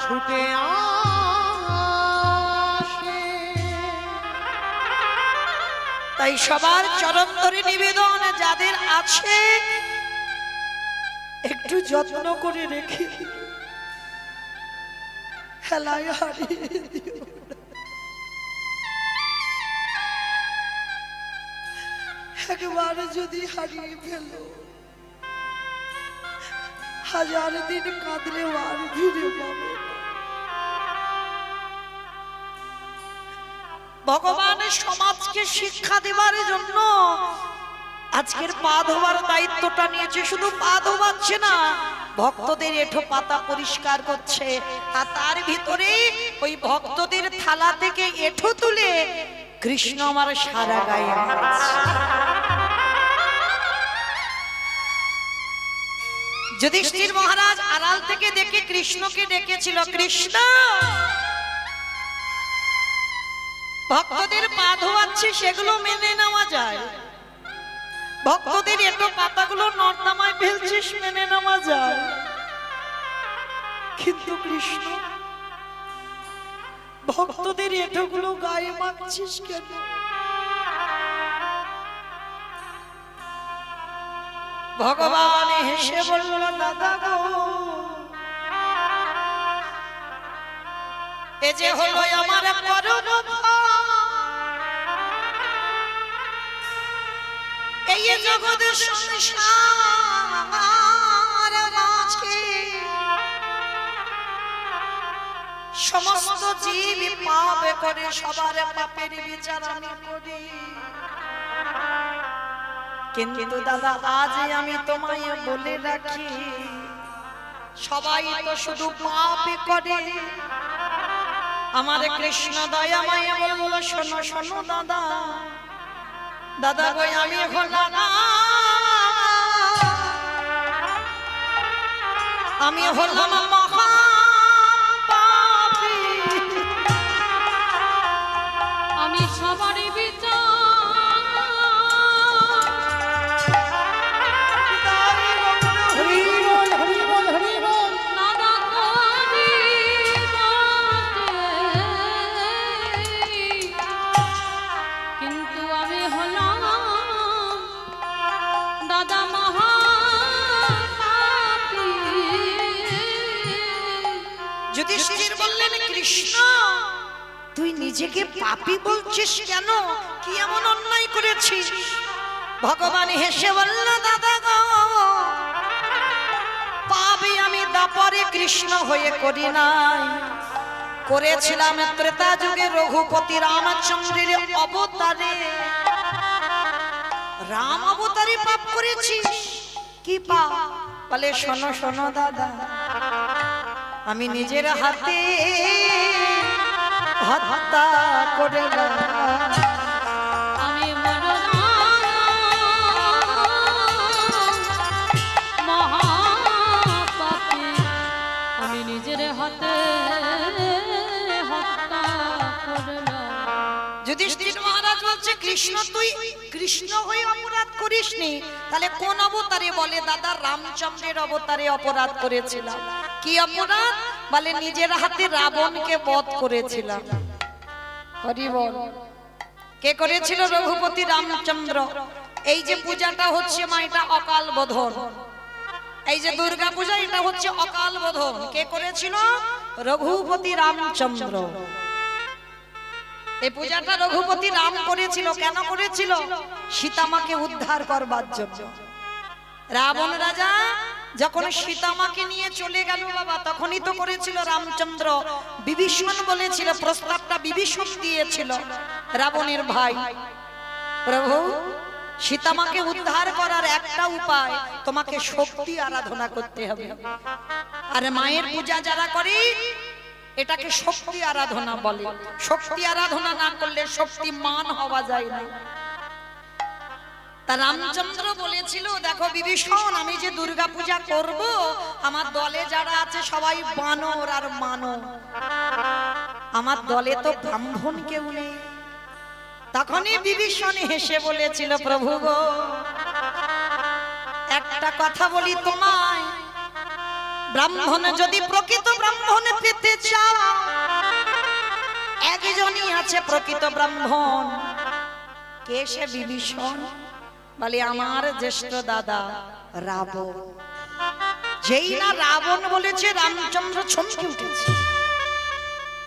ছুটে আসে। তাই সবার চরণ ধরে নিবেদন, যাদের আছে একটু যত্ন করে রেখে খেলায় হারিয়ে দিও। একবার যদি হারিয়ে ফেলো 1000 দিন কাঁদলে আর ফিরে পাবে না। ভগবান সমাজকে শিক্ষা দেবার জন্য আজকের পা ধোয়ার দায়িত্বটা নিয়েছে। শুধু পা ধোয়াচ্ছে না, ভক্তদের এঁঠো পাতা পরিষ্কার করছে, আর তার ভিতরে ওই ভক্তদের থালা থেকে এঁঠো তুলে কৃষ্ণ আমার সারা গায়ে মাখছে। যুধিষ্ঠির মহারাজ আড়াল থেকে দেখে কৃষ্ণকে ডেকেছিল, কৃষ্ণ ভক্তদের পা ধোয়াচ্ছে, সেগুলো মেনে নেওয়া যায়, ভক্তদের এটো পাতাগুলো নর্দমায় ফেলছিস মেনে নেওয়া যায়, কিন্তু কৃষ্ণ ভক্তদের এটোগুলো গায়ে মাখছিস কেন? ভগবান হেসে বলল, দাদা গো, এ যে হলো আমার পরম এই জগৎ সংসার মাঝে সমস্ত জীব পাপ করে, সবার পাপের বিচার আমি করি, কিন্তু দাদা আজ আমি তোমায় বলে রাখি সবাই তো শুধু পাপই করে। আমার কৃষ্ণ দয়া মায়া বলল, শোনো শোনো দাদা, দাদা গো আমি হলাম আমি হলাম মহা পাপী। আমি সবারই বিচার হরি বল হরি বল হরি বল। নানা করি কিন্তু আমি হলাম দাদা মহা পাপী। যুধিষ্ঠির বললেন, কৃষ্ণ তুই নিজেকে পাপী বলছিস কেন? কি এমন অন্যায় করেছিস? ভগবান হেসে বলল, দাদা গো, পাপী আমি দাপরে কৃষ্ণ হয়ে করি নাই, করেছিলাম ত্রেতা যুগে রঘুপতি রামচন্দ্রের অবতারে। রাম অবতারে পাপ করেছিস। কি পাপ? বলে শোনো শোনো দাদা, আমি নিজের হাতে হত্যা করলাম। আমি মরলাম মহাপাপী। আমি নিজের হাতে হত্যা করলাম। যুধিষ্ঠির মহারাজ বলছে, কৃষ্ণ তুই কৃষ্ণ হয়ে অপরাধ করিসনি, তাহলে কোন অবতারে? বলে দাদা রামচন্দ্রের অবতারে অপরাধ করেছিলাম। কি অপরাধ? বলে নিজের হাতে রাবণকে বধ করেছিলাম। হরি বল। কে করেছিল? রঘুপতি রামচন্দ্র। এই যে পূজাটা হচ্ছে মা, এটা অকাল বোধন। এই যে দুর্গা পূজা, এটা হচ্ছে অকাল বোধন। কে করেছিল? রঘুপতি রামচন্দ্র। এই পূজাটা রঘুপতি রাম করেছিল। কেন করেছিল? সীতামাকে উদ্ধার করবার জন্য। রাবণ রাজা যখন সীতামাকে নিয়ে চলে গেল বাবা, তখনই তো করেছিল রামচন্দ্র। বিভীষণ বলেছিল, প্রস্তাবটা বিভীষণ দিয়েছিল, রাবণের ভাই, প্রভু সীতামাকে উদ্ধার করার একটা উপায়, তোমাকে শক্তি আরাধনা করতে হবে। আর মায়ের পূজা যারা করে এটাকে শক্তি আরাধনা বলে। শক্তি আরাধনা না করলে শক্তিমান হওয়া যায় না। তা রামচন্দ্র বলেছিল, দেখো বিভীষণ, আমি যে দুর্গা পূজা করব, আমার দলে যারা আছে সবাই বানর আর মানব, আমার দলে তো ব্রাহ্মণ কেউ নেই। তখনই বিভীষণ হেসে বলেছিল, প্রভু গো, একটা কথা বলি তোমায়, ব্রাহ্মণ যদি প্রকৃত ব্রাহ্মণ পেতে চাও, একজনই আছে প্রকৃত ব্রাহ্মণ। কে সে? বিভীষণ। বলে আমার জ্যেষ্ঠ দাদা রাবণ। যেই না রাবণ বলেছে, রামচন্দ্র চমকে উঠেছে।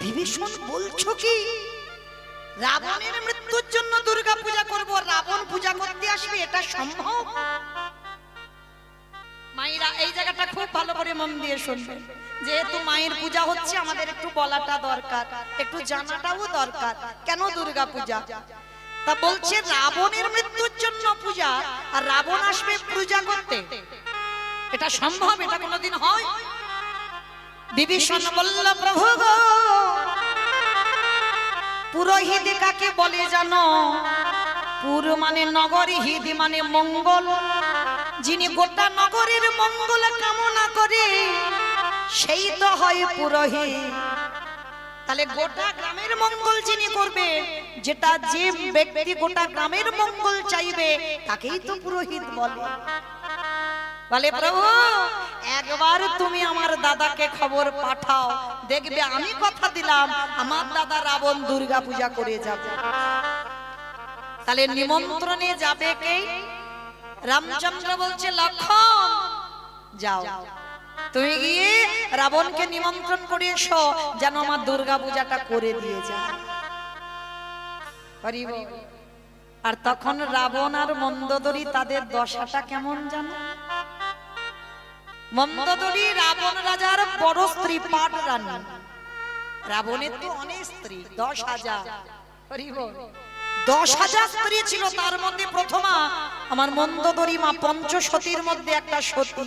বিভীষণ বলছো কি? রাবণের মৃত্যুর জন্য দুর্গা পূজা করব, রাবণ পূজা করতে আসবে, এটা সম্ভব? মায়েরা এই জায়গাটা খুব ভালো করে মন দিয়ে শুনবেন। যেহেতু মায়ের পূজা হচ্ছে, আমাদের একটু বলাটা দরকার, একটু জানাটাও দরকার। কেন দুর্গা পূজা? তা বলছে রাবণের মৃত্যুর জন্য পূজা, আর রাবণ আসবে পূজা করতে, এটা সম্ভব? এটা কোনোদিন হয়? বিভীষণ বলল, প্রভু গো, পুরোহিত কাকে বলে জানো? পুর মানে নগর, হিত মানে মঙ্গল। যিনি গোটা নগরের মঙ্গল কামনা করে, সেই তো হয় পুরোহিত। তাহলে গোটা গ্রামের মঙ্গল যিনি করবে, যেটা যে ব্যক্তি গোটা গ্রামের মঙ্গল চাইবে, তাকেই তো পুরোহিত বলে। বলে প্রভু, একবার তুমি আমার দাদাকে খবর পাঠাও, দেখবে আমি কথা দিলাম আমার দাদা রাবণ দুর্গা পূজা করে যাবে। তাহলে নিমন্ত্রণে যাবে কে? রামচন্দ্র বলছে, লক্ষণ যাও, তুমি গিয়ে রাবণকে নিমন্ত্রণ করে এসো, যেন আমার দুর্গা পূজাটা করে দিয়ে যায়। হরি বল। আর তখন রাবণ আর মন্দোদরী, তাদের দশাটা কেমন জানো? মন্দোদরী রাবণ রাজার বড় স্ত্রী, পাট রানী। রাবণের তো অনেক স্ত্রী, 10,000। হরি বল। 10,000 স্ত্রী ছিল, তার মধ্যে প্রথমা আমার মন্দোদরী মা, পঞ্চসতীর মধ্যে একটা সতী।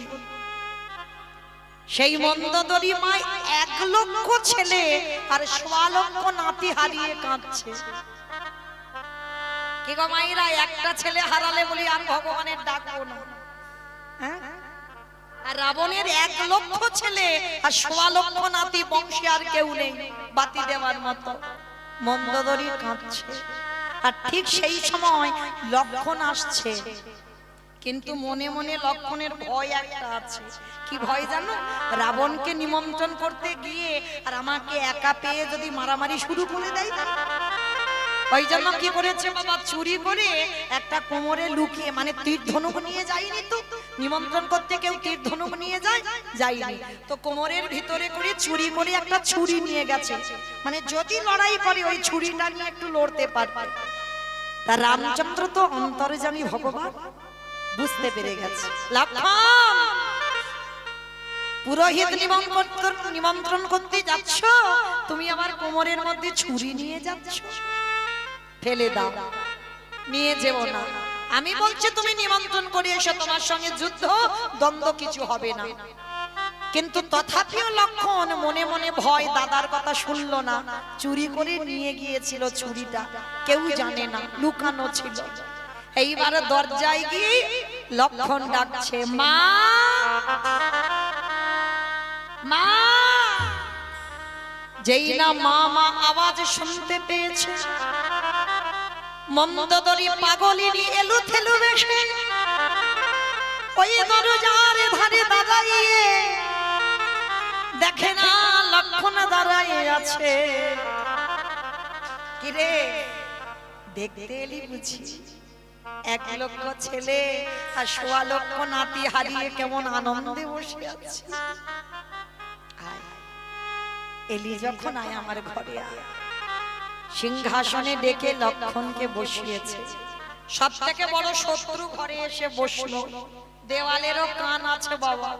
সেই মন্দোদরী মা 1,00,000 ছেলে আর 1,00,000 নাতি হারিয়ে কাঁদছে। কি গো মাইরা, একটা ছেলে হারালে বলি আর ভগবানের ডাকবো না, হ্যাঁ? আর রাবণের 1,00,000 ছেলে আর 1,00,000 নাতি, বংশে আর কেউ নেই বাতি দেওয়ার মতো। মন্দোদরী কাঁদছে। আর ঠিক সেই সময় লক্ষণ আসছে, কিন্তু মনে মনে লক্ষণের ভয় একটা আছে। কি ভয় জানো? রাবণকে নিমন্ত্রণ করতে গিয়ে আর আমাকে একা পেয়ে যদি মারামারি শুরু করে দেয়। ওই জন্য কি করেছে বাবা, চুরি করে একটা কোমরে লুকিয়ে, মানে তীর ধনুক নিয়ে যায়নি তো, নিমন্ত্রণ করতে কেউ তীর ধনুক নিয়ে যায় যায়নি তো, কোমরের ভিতরে করে চুরি করে একটা ছুরি নিয়ে গেছে, মানে যদি লড়াই করে ওই ছুরিটা নিয়ে একটু লড়তে পারবে। তা রামচন্দ্র তো অন্তর্যামী ভগবান, বুঝতে পেরে গেছে। লক্ষণ, পুরোহিত নিমন্ত্রণ করতে যাচ্ছ, তুমি আবার কোমরের মধ্যে ছুরি নিয়ে যাচ্ছ, ফেলে দাও, নিয়ে যেও না। আমি বলছি তুমি নিমন্ত্রণ করে এসো, তোমার সঙ্গে যুদ্ধ দ্বন্দ্ব কিছু হবে না। কিন্তু তথাপিও লক্ষণ মনে মনে ভয়, দাদার কথা শুনলো না, চুরি করে নিয়ে গিয়েছিল ছুরিটা, কেউ জানে না, লুকানো ছিল। এইবার দরজায় গিয়ে লক্ষণ ডাকছে, মা মা। যেই না মা মা আওয়াজ শুনতে পেয়েছে, মন্দোদরী পাগলিনী এলু থেলু বেশে ওই দরজার ধারে দাঁড়িয়ে দেখে না লক্ষণ দাঁড়াইয়ে আছে। কিরে, দেখতে এলি বুঝি? 1,00,000 ছেলে আর 1,00,000 নাতি হারিয়ে কেমন আনন্দে বসে আছে। এলি যখন, আয় আমার ঘরে আয়। সিংহাসনে ডেকে লক্ষণকে বসিয়েছে। সব থেকে বড় শত্রু ঘরে এসে বসলো, দেওয়ালেরও কান আছে বাবা।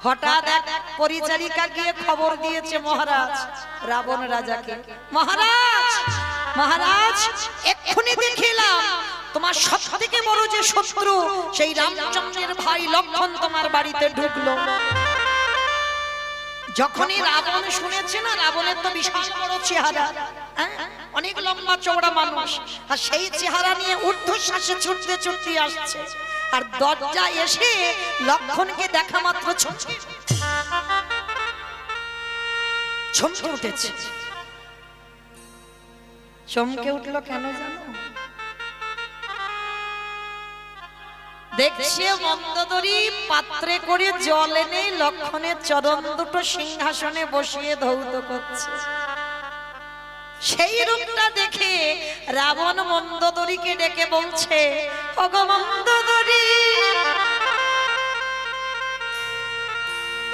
হঠাৎ এক পরিচারিকা গিয়ে খবর দিয়েছে মহারাজ, রাবণ রাজাকে, মহারাজ মহারাজ এক্ষুনি দেখিলাম তোমার সব থেকে বড় যে শত্রু, সেই রামচন্দ্রের ভাই লক্ষণ তোমার বাড়িতে ঢুকলো। যখনই রাবণ শুনেছে না, রাবণের তো বিশাল বড় চেহারা, অনেক লম্বা চওড়া মানুষ, আর সেই চেহারা নিয়ে ঊর্ধ্বশ্বাসে ছুটতে ছুটতে আসছে। আর দরজা এসে লক্ষণকে দেখা মাত্র চমকে উঠেছে। চমকে উঠলো কেন জানো? দেখছে মন্দোদরী পাত্রে করে জল এনে লক্ষণের চরণ দুটো সিংহাসনে বসিয়ে ধৌত করছে। সেই রূপটা দেখে রাবণ মন্দোদরীকে ডেকে বলছে, ওগো মন্দোদরী,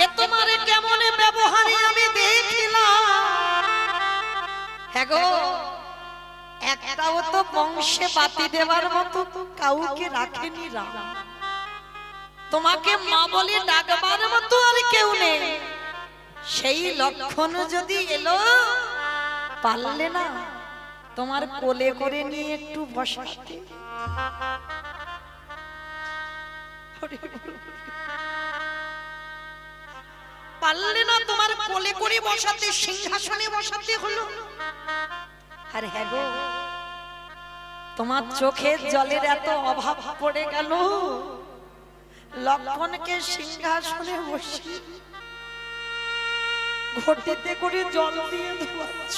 এ তোমার কেমন ব্যবহারে আমি দেখিলাম। হ্যাঁ গো, একটাও তো বংশে বাতি দেওয়ার মতো কাউকে রাখেনি রাম, তোমাকে মা বলে ডাকবার মতো আর কেউ নেই। সেই লক্ষণ যদি এলো, পারলে না তোমার কোলে করে নিয়ে একটু বসাতে। পারলে না তোমার কোলে করে বসাতে, সিংহাসনে বসাতে হলো। আর হ্যাঁ গো, তোমার চোখের জলের এত অভাব পড়ে গেল, লক্ষণকে সিংহাসনে বসিয়ে ঘটিতে করে জল দিয়ে ধোয়াচ্ছ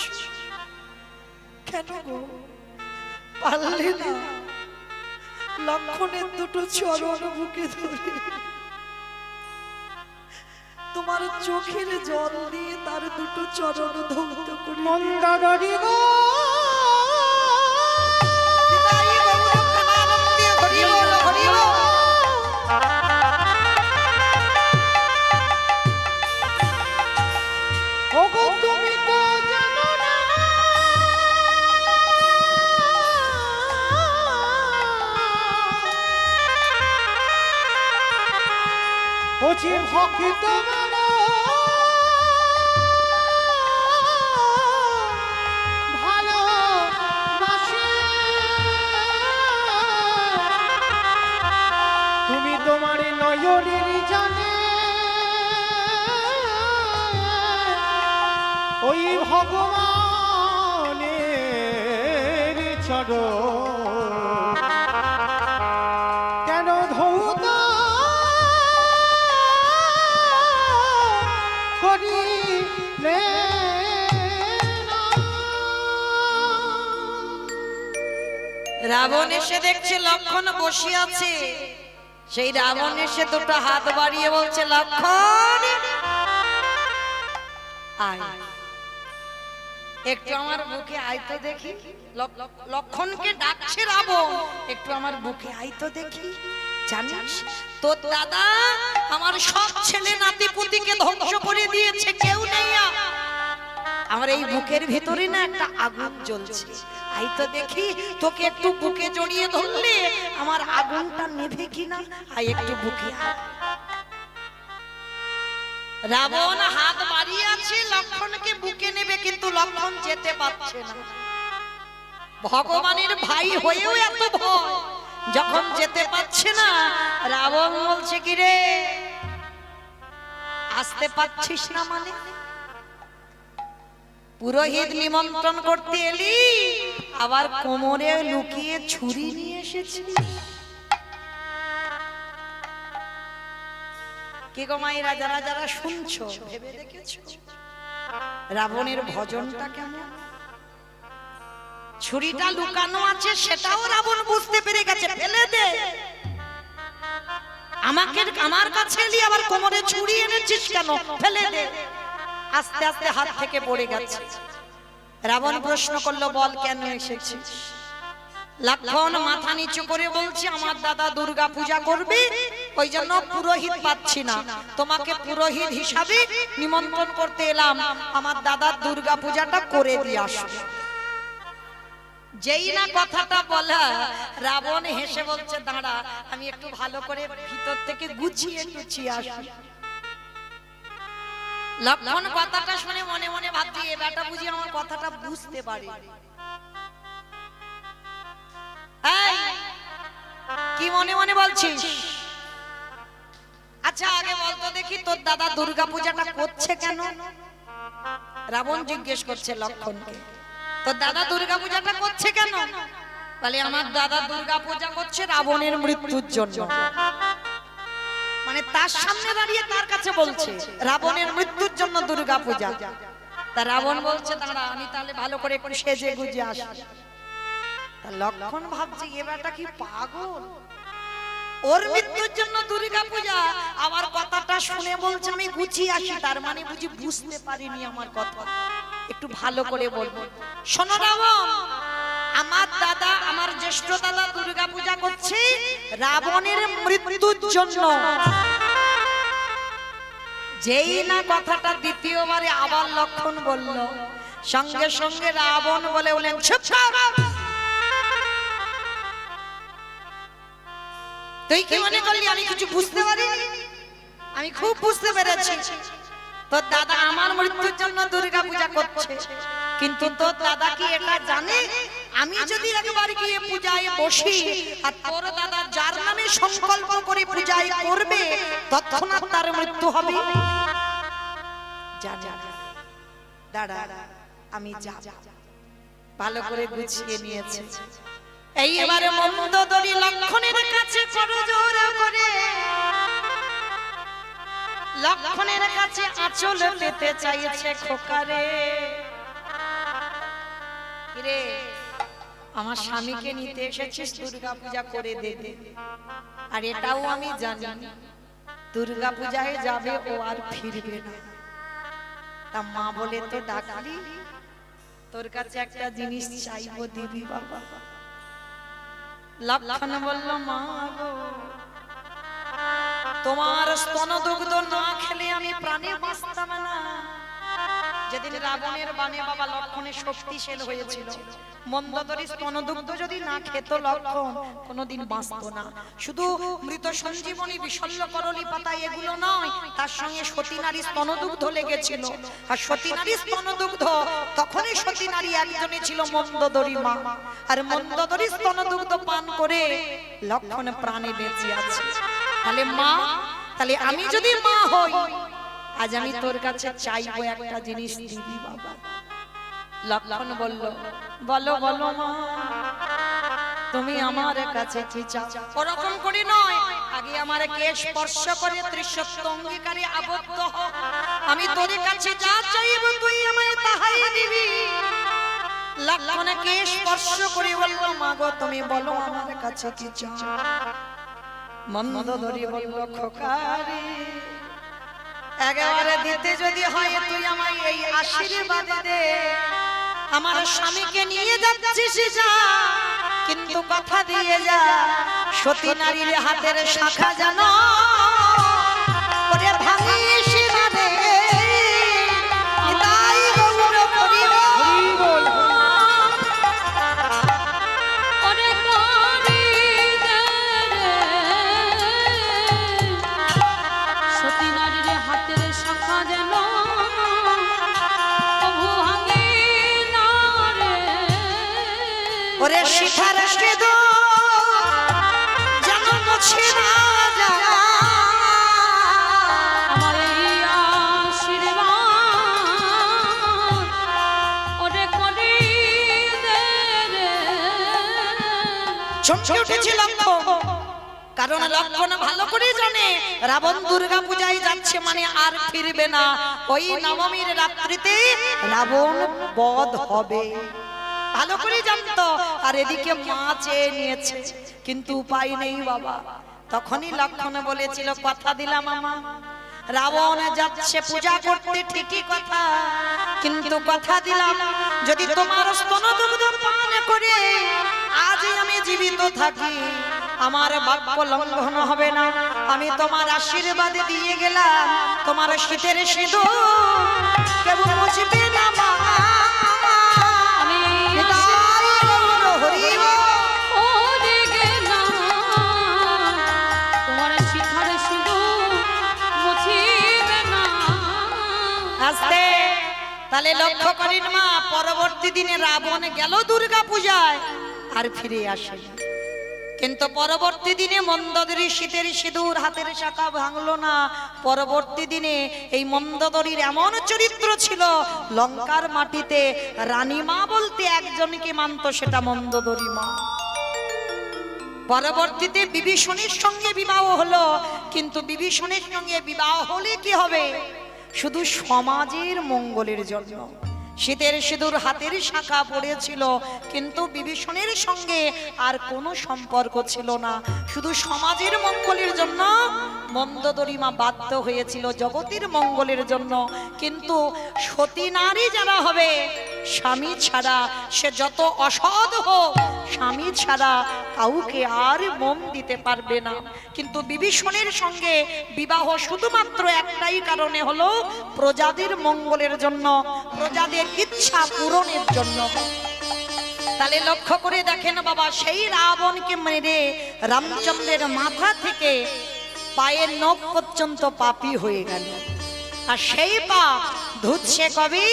কেন গো? পারলে না লক্ষণের দুটো চরণ বুকে ধরে তোমার চোখের জল দিয়ে তার দুটো চরণ ধৌত করে। মন্দোদরী গো, ওগো তুমি তো জানো না ও যে ভক্ত ভালোবাসে, তুমি তোমার নয়নের জানে ভগবানের চরণ কেন ধৌত করিলে না? রাবণ এসে দেখছে লক্ষণ বসে আছে, সেই রাবণ এসে দুটো হাত বাড়িয়ে বলছে, লক্ষণ আয়, একটু আমার বুকে আয় তো দেখি। লক্ষণকে ডাকছে রাবণ, একটু আমার বুকে আয় তো দেখি। জানিস তোর দাদা আমার সব ছেলে নাতি পুতিকে ধ্বংস করে দিয়েছে, কেউ নেই আর। আমার এই বুকের ভিতরে না একটা আগুন জ্বলছে, আই তো দেখি। তোকে একটু বুকে জড়িয়ে ধরলে আমার আগুনটা নেভে কিনা, আই একটু বুকে আয়। রাবণ হাত বাড়িয়ে আছে লক্ষণকে বুকে নেবে, কিন্তু লক্ষণ যেতে পারছে না। ভগবানের ভাই হয়েও এত ভয়, যখন যেতে পারছে না রাবণ বলছে, কি রে আসতে পারছিস না মানে? পুরোহিত নিমন্ত্রণ করতে এলি, আবার কোমরে লুকিয়ে ছুরি নিয়ে এসেছিস। কি গো মায়েরা, যারা যারা শুনছো ভেবে দেখেছো রাবণের ভজনটা কেমন? ছুরিটা লুকানো আছে সেটাও রাবণ বুঝতে পেরে গেছে, ফেলে দে। আমার কাছে এলি আবার কোমরে ছুরি এনেছিস কেন, ফেলে দে। আস্তে আস্তে হাত থেকে পড়ে গেছে। রাবণ প্রশ্ন করলো, বল কেন এসেছিস? লক্ষণ মাথা নিচু করে বলছে, আমার দাদা দুর্গা পূজা করবে, ওই জন্য পুরোহিত পাচ্ছি না, তোমাকে পুরোহিত হিসাবে নিমন্ত্রণ করতে এলাম, আমার দাদার দুর্গা পূজাটা করে দিয়ে আসো। যেই না কথাটা বলা, রাবণ হেসে বলছে, দাঁড়া আমি একটু ভালো করে ভিতর থেকে গুছিয়ে গুছিয়ে আসি। লক্ষণ কথাটা শুনে মনে মনে ভাবছি, এ বেটা বুঝি আমার কথাটা বুঝতে পারে। এই, কি মনে মনে বলছিস? আচ্ছা আগে বলতো দেখি, তোর দাদা দুর্গা পূজাটা করছে কেন? রাবণ জিজ্ঞেস করছে লক্ষণকে, তোর দাদা দুর্গা পূজাটা করছে কেন? বলে, আমার দাদা দুর্গা পূজা করছে রাবণের মৃত্যুর জন্য। মানে তার সামনে দাঁড়িয়ে তার কাছে বলছে রাবণের মৃত্যুর জন্য দুর্গা পূজা। তা রাবণ বলছে, দাঁড়া আমি তাহলে ভালো করে একটু সেজে গুজে আসি। তা লক্ষণ ভাবছে, এ বেটা কি পাগল, ওর মৃত্যুর জন্য দুর্গা পূজা, আমার কথাটা শুনে বলছে আমি গুছিয়ে আসি, তার মানে বুঝি বুঝতে পারিনি আমার কথা, একটু ভালো করে বলবো। শোনো রাবণ, আমার দাদা, আমার জ্যেষ্ঠ দাদা দুর্গা পূজা করছে রাবণের মৃত্যুর জন্য। যেই না কথাটা দ্বিতীয়বারে আবার লক্ষণ বলল, সঙ্গে সঙ্গে রাবণ বলে বলেন, চুপ কর, তুই কি মনে করলি আমি কিছু বুঝতে পারিনি? আমি খুব বুঝতে পেরেছি, তোর দাদা আমার মৃত্যুর জন্য দুর্গা পূজা করছে, কিন্তু তোর দাদা কি এটা জানে আমি যদি একবার গিয়ে পূজায় বসি আর তোর দাদা যার নামে সংকল্প করে পূজায় করবে তৎক্ষণাৎ তার মৃত্যু হবে? যা যা দাঁড়া, আমি যা। ভালো করে গুছিয়ে নিয়েছে। এইবারে মন্দোদরী লক্ষণের কাছে করজোড় করে, লক্ষণের কাছে আঁচল পেতে চাইছে, খোকারে রে আমার স্বামীকে নিতে এসেছিস দুর্গা পূজা করে দেবে, আর এটাও আমি জানি দুর্গা পূজায় যাবে ও আর ফিরবে না। তা মা বলে তো ডাকলি, তোর কাছে একটা জিনিস চাইবো, দিবি বাবা? লক্ষণ বলল, মা গো, তোমার স্তনদুগ্ধ না খেলে আমি প্রাণে বাঁচতাম না। যেদিন রাবণের বাণে বাবা লক্ষণের শক্তিশাল হয়েছিল, মন্দোদরী স্তনদুগ্ধ যদি না খেত লক্ষণ কোনোদিন বাঁচতো না। শুধু মৃত সঞ্জীবনী, বিশল্য করলি পাতা এগুলো নয়, তার সঙ্গে সতী নারী স্তনদুগ্ধ লেগেছিল। আর সতী নারী স্তনদুগ্ধ, তখনই সতী নারী একজনে ছিল মন্দোদরী মা, আর মন্দোদরী স্তনদুগ্ধ পান করে লক্ষণ প্রাণে বেঁচে আছে। তাহলে মা, তাহলে আমি যদি মা হই, আজ আমি তোর কাছে চাইবো একটা জিনিস, দিবি বাবা? লক্ষণ বলল, বলো বলো মা, তুমি আমার কাছে কি চাও? ওরকম করি নয়, আগে আমার কে স্পর্শ করে ত্রিসত্য অঙ্গীকারে আবদ্ধ হ। আমি তোর কাছে যা চাইব তুই আমায় তাহাই দিবি। লক্ষণকে স্পর্শ করে বলল, মা গো তুমি বলো আমার কাছে কি চাও? মন্দোদরী বলল, খোকারে একেবারে দিতে যদি হয় তুই আমায় এই আশীর্বাদ দে। আমার স্বামীকে নিয়ে যাচ্ছিস যা, কিন্তু কথা দিয়ে যা সতী নারীর হাতের শাখা জানো ওরে ভাঙিস না রে। তাই গৌর করিব হরি বল ওরে করি দে রে, সতী নারীর হাতের শাখা যেন প্রভু ভাঙে না রে। ওরে শিখার সেদু যেন মুছে না যায়। আমার এই আশীর্বাদ ওরে করি দে রে। চমকে উঠেছে লক্ষণ, কারণ লক্ষণ ভালো করে জানে রাবণ দুর্গা পূজায় যাচ্ছে মানে আর ফিরবে না। ওই নবমীর রাত্রিতে রাবণ বধ হবে, ভালো করে জানতো। আর এদিকে মা চেয়ে নিয়েছে, কিন্তু উপায় নেই বাবা। তখনই লক্ষণ বলেছিল, কথা দিলাম আমা, রাবণ যাচ্ছে পূজা করতে ঠিকই কথা, কিন্তু কথা দিলাম যদি তোমার স্তনদুগ্ধ পান করে আজ আমি জীবিত থাকি আমার বাক্য লঙ্ঘন হবে না। আমি তোমার আশীর্বাদ দিয়ে গেলাম, তোমার শীতের সিঁদুর কেউ বুঝবে না মা। আমি তাই গৌর হরি বল। ওরে গেলাম তোমার শিখার সিঁদুর মুছিবে না। আস্তে তাহলে লক্ষ্য করেন মা, পরবর্তী দিনে রাবণ গেল দুর্গা পূজায় আর ফিরে আসে না। কিন্তু পরবর্তী দিনে মন্দোদরী শীতের সিঁদুর হাতের শাখা ভাঙলো না। পরবর্তী দিনে এই মন্দোদরীর এমন চরিত্র ছিল, লঙ্কার মাটিতে রানীমা বলতে একজনকে মানত, সেটা মন্দোদরী মা। পরবর্তীতে বিভীষণের সঙ্গে বিবাহ হলো, কিন্তু বিভীষণের সঙ্গে বিবাহ হলে কি হবে? শুধু সমাজের মঙ্গলের জন্য। শীতের সিঁদুর হাতের শাখা পড়েছিল, কিন্তু বিভীষণের সঙ্গে আর কোনো সম্পর্ক ছিল না। শুধু সমাজের মঙ্গলের জন্য মন্দোদরী মা বাধ্য হয়েছিল, জগতের মঙ্গলের জন্য। কিন্তু সতী নারী যারা হবে, স্বামী ছাড়া সে যত অসৎ হোক, স্বামী ছাড়া কাউকে আর মন দিতে পারবে না। কিন্তু বিভীষণের সঙ্গে বিবাহ শুধুমাত্র একটাই কারণে হলো, প্রজাদের মঙ্গলের জন্য, প্রজাদের ইচ্ছা পূরণের জন্য। তাহলে লক্ষ্য করে দেখেন বাবা, সেই রাবণকে মেরে রামচন্দ্রের মাথা থেকে পায়ের নখ পর্যন্ত পাপী হয়ে গেল। আর সেই পাপ ধুচ্ছে কবি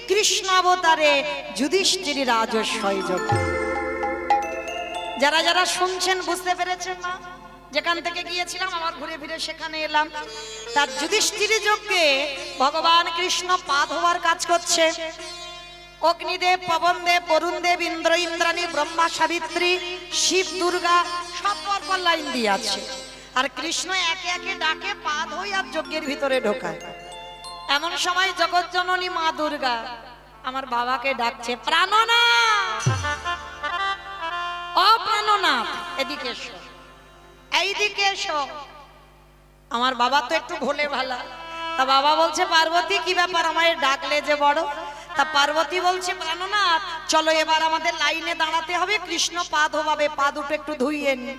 কৃষ্ণাবতারে যুধিষ্ঠির রাজস্বয় যোগে। যারা যারা শুনছেন বুঝতে পেরেছেন না? যেখান থেকে গিয়েছিলাম আবার ঘুরে ফিরে সেখানে এলাম। তার যুধিষ্ঠির যজ্ঞে ভগবান কৃষ্ণ পা ধোয়ার কাজ করছে। অগ্নিদেব, পবনদেব, বরুণদেব, ইন্দ্র, ইন্দ্রাণী, ব্রহ্মা, সাবিত্রী, শিব, দুর্গা সব পরপর লাইন দিয়ে আছে। আর কৃষ্ণ একে একে ডাকে পা ধোয় আর যজ্ঞের ভিতরে ঢোকায়। এমন সময় জগৎজননী মা দুর্গা আমার বাবাকে ডাকছে, প্রাণনাথ, ও প্রাণনাথ, এদিকে এসো, এইদিকে এসো। আমার বাবা তো একটু ভোলে ভালা, তা বাবা বলছে, পার্বতী কি ব্যাপার আমায় ডাকলে যে বড়? তা পার্বতী বলছে, প্রাণনাথ চলো এবার আমাদের লাইনে দাঁড়াতে হবে, কৃষ্ণ পা ধোবাবে, পা দুটো একটু ধুইয়ে নি।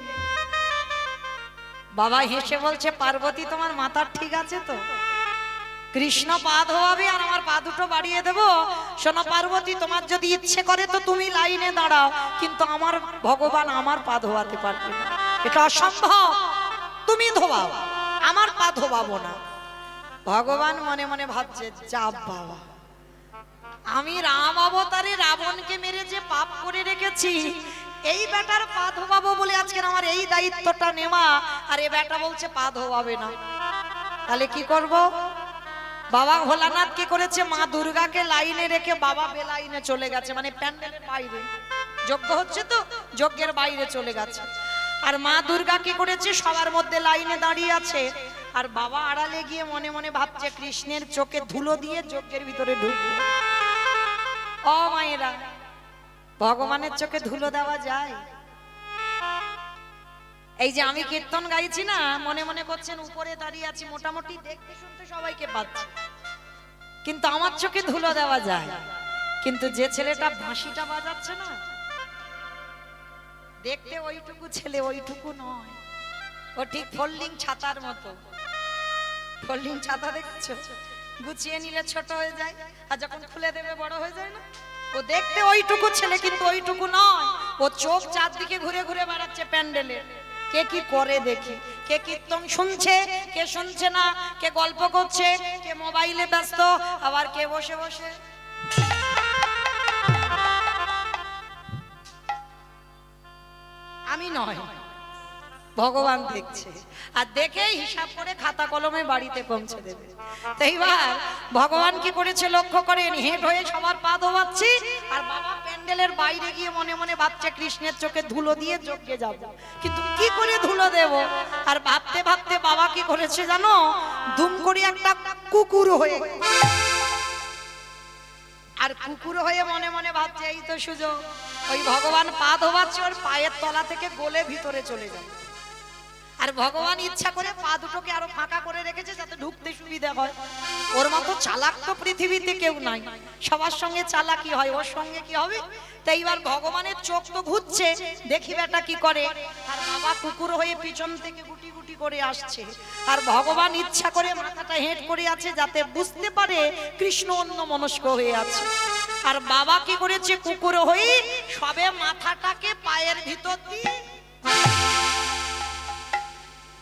বাবা হেসে বলছে, পার্বতী তোমার মাথার ঠিক আছে তো? কৃষ্ণ পা ধোয়াবে আর আমার পা দুটো বাড়িয়ে দেবো? শোনো পার্বতী, তোমার যদি ইচ্ছে করে তো তুমি লাইনে দাঁড়াও, কিন্তু আমার ভগবান আমার পা ধোয়াতে পারবে না, এটা অসম্ভব। তুমি ধোয়াও, আমার পা ধোবাবো না। ভগবান মনে মনে ভাবছে, যা বাবা, আমি রাম অবতারে রাবণকে মেরে যে পাপ করে রেখেছি, এই বেটার পা ধোবাবো বলে আজকে আমার এই দায়িত্বটা নেওয়া, আর এ বেটা বলছে পা ধোয়াবে না। তাহলে কি করব? বাবা ভোলানাথ কি করেছে, মা দুর্গাকে লাইনে রেখে বাবা বেলাইনে চলে গেছে, মানে প্যান্ডেলের বাইরে যজ্ঞ হচ্ছে তো যজ্ঞের বাইরে চলে গেছে। আর মা দুর্গা কি করেছে, সবার মধ্যে লাইনে দাঁড়িয়ে আছে, আর বাবা আড়ালে গিয়ে মনে মনে ভাবছে কৃষ্ণের চোখে ধুলো দিয়ে যজ্ঞের ভিতরে ঢুকবে। ও মায়েরা, ভগবানের চোখে ধুলো দেওয়া যায়? এই যে আমি কীর্তন গাইছি না, মনে মনে করছেন উপরে দাঁড়িয়ে আছি, মোটামুটি দেখতে শুনতে সবাইকে পাচ্ছি, কিন্তু আমার চোখে ধুলো দেওয়া যায়। কিন্তু যে ছেলেটা বাঁশিটা বাজাচ্ছে না, দেখতে ওইটুকু ছেলে ওইটুকু নয়, ও ঠিক ফোল্ডিং ছাতার মতো। ফোল্ডিং ছাতা দেখছো, গুছিয়ে নিলে ছোট হয়ে যায়, আর যখন খুলে দেবে বড় হয়ে যায় না। ও দেখতে ওইটুকু ছেলে, কিন্তু ওইটুকু নয়। ও চোখ চারদিকে ঘুরে ঘুরে বেড়াচ্ছে প্যান্ডেলে, কে কি করে দেখি, কে কীর্তন শুনছে, কে শুনছে না, কে গল্প করছে, কে মোবাইলে ব্যস্ত, আবার কে বসে বসে। আমি নয়, ভগবান দেখছে, আর দেখেই হিসাব করে খাতা কলমে বাড়িতে পৌঁছে দেবে। তো এইবার ভগবান কি করেছে লক্ষ্য করেন, হেঁট হয়ে সবার পা ধোয়াচ্ছি, আর বাবা প্যান্ডেলের বাইরে গিয়ে মনে মনে ভাবছে কৃষ্ণের চোখে ধুলো দিয়ে যজ্ঞে যাব, কিন্তু কি করে ধুলো দেব। আর ভাবতে ভাবতে বাবা কি করেছে জানো, দুম করে একটা কুকুর হয়ে, আর কুকুর হয়ে মনে মনে ভাবছে এই তো সুযোগ, ওই ভগবান পা ধোয়াচ্ছে, ওর পায়ের তলা থেকে গলে ভিতরে চলে যাবে। আর ভগবান ইচ্ছা করে পা দুটোকে আরো ফাঁকা করে রেখেছে যাতে ঢুকতে সুবিধা হয়। ওর মতো চালাক তো পৃথিবীতে কেউ নাই, সবার সঙ্গে চালাকি হয়, ওর সঙ্গে কি হবে। তাই এবার ভগবানের চোখ তো ঘুরছে, দেখি বেটা কি করে। আর বাবা কুকুর হয়ে পিছন থেকে গুটি গুটি করে আসছে, আর ভগবান ইচ্ছা করে মাথাটা হেঁট করে আছে যাতে বুঝতে পারে কৃষ্ণ অন্য মনস্ক হয়ে আছে। আর বাবা কি করেছে, কুকুর হয়ে সবে মাথাটাকে পায়ের ভিতর দিয়ে,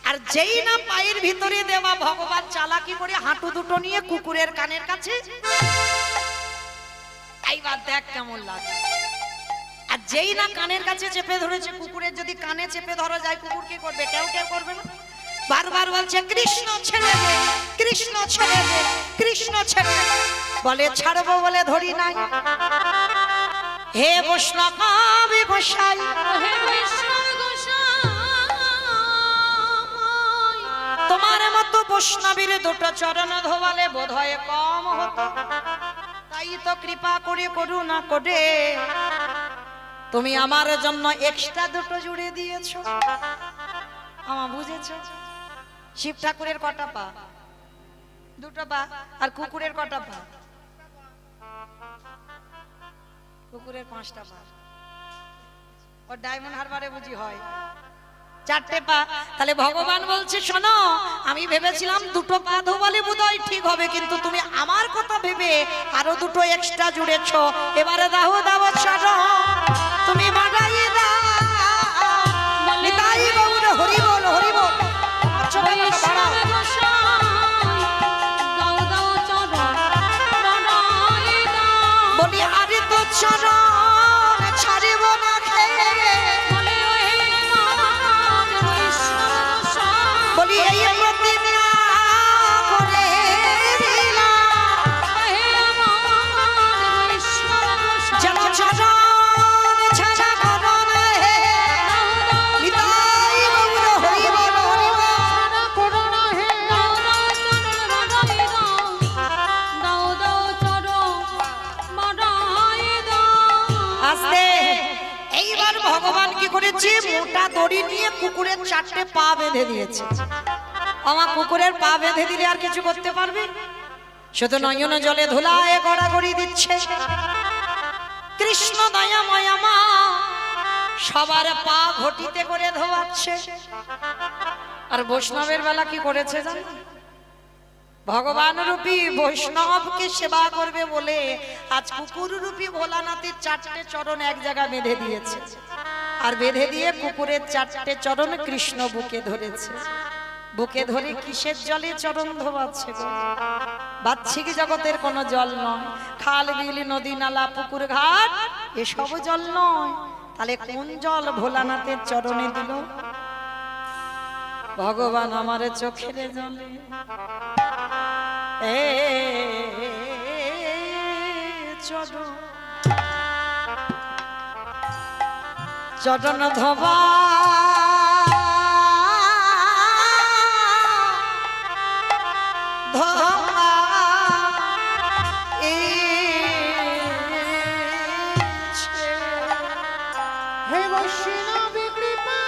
আর যেই না পায়ের ভিতরে দেওয়া, ভগবান চালাকি করে হাঁটু দুটো নিয়ে কুকুরের কানের কাছে। এইবার দেখ কেমন লাগে। আর যেই না কানের কাছে চেপে ধরেছে, কুকুরের যদি কানে চেপে ধরা যায়, কুকুর কি করবে, কেউ কেউ করবে না, বারবার বলছে কৃষ্ণ ছেড়ে দে, কৃষ্ণ ছেড়ে দে, কৃষ্ণ ছেড়ে দে। বলে ছাড়বো বলে ধরি নাই। হে বৈষ্ণব গোসাই, হে বৈষ্ণব গোসাই, তোমার মতো বৈষ্ণবীর দুটো চরণ ধোয়ালে বোধ হয় কম হতো, তাই তো কৃপা করে করুণা করে তুমি আমার জন্য এক্সট্রা দুটো জুড়ে দিয়েছো। আমা বুঝেছো? শিব ঠাকুরের কটা পা? দুটো পা। আর কুকুরের কটা পা? কুকুরের 5টা পা। ওর ডায়মন্ড হারবারে বুঝি হয় 4টে পা। তাহলে ভগবান বলছে শোনো, আমি ভেবেছিলাম দুটো পা ধোবালে বোধহয় ঠিক হবে, কিন্তু তুমি আমার কথা ভেবে আরো দুটো এক্সট্রা জুড়েছো। এবারে দাও দাও ছাড়ো, তুমি বাড়াই দাও। নিতাই গৌর হরি বল, হরি বল। বৈষ্ণব গোসাই, দাও দাও চরণ বাড়াই দাও। বলি আরে তো চরণ ছাড়িব না খেয়ে, বলে হে আমার বৈষ্ণব গোসাই, বলি এই প্রতিজ্ঞা করে দিলাম, হে আমার বৈষ্ণব গোসাই, যেন চরণ ছাড়া করো না হে। নিতাই গৌর হরি বল, হরি বল। ছাড়া করো না হে। দাও দাও চরণ বাড়াই দাও, দাও দাও চরণ বাড়াই দাও। আস্তে। এইবার ভগবান কি করেছে, মোটা দড়ি নিয়ে কুকুরের 4টে পা বেঁধে দিয়েছে। আমার কুকুরের পা বেঁধে দিলে আর কিছু করতে পারবে? শুধু নয়ন জলে ধুলায় গড়াগড়ি দিচ্ছে। কৃষ্ণ দয়াময় মা সবার পা ঘটিতে করে ধোয়াচ্ছে। আর বৈষ্ণবের বেলা কি করেছে জানো? ভগবান রূপী বৈষ্ণবকে সেবা করবে বলে আজ কুকুর রূপী ভোলানাথের 4টে চরণ এক জায়গা বেঁধে দিয়েছে। আর বেঁধে দিয়ে কুকুরের 4টে চরণ কৃষ্ণ বুকে ধরেছে। বুকে ধরে কিসের জলে চরণ ধোয়াচ্ছে গো? বাহ্যিক জগতের কোনো জল নয়, খাল বিল নদী নালা পুকুর ঘাট এসব জল নয়। তাহলে কোন জল ভোলানাথের চরণে দিল? ভগবান আমার চোখের জলে এ চরণ চরণ ধবা ধবা হে বৈষ্ণবী কৃপা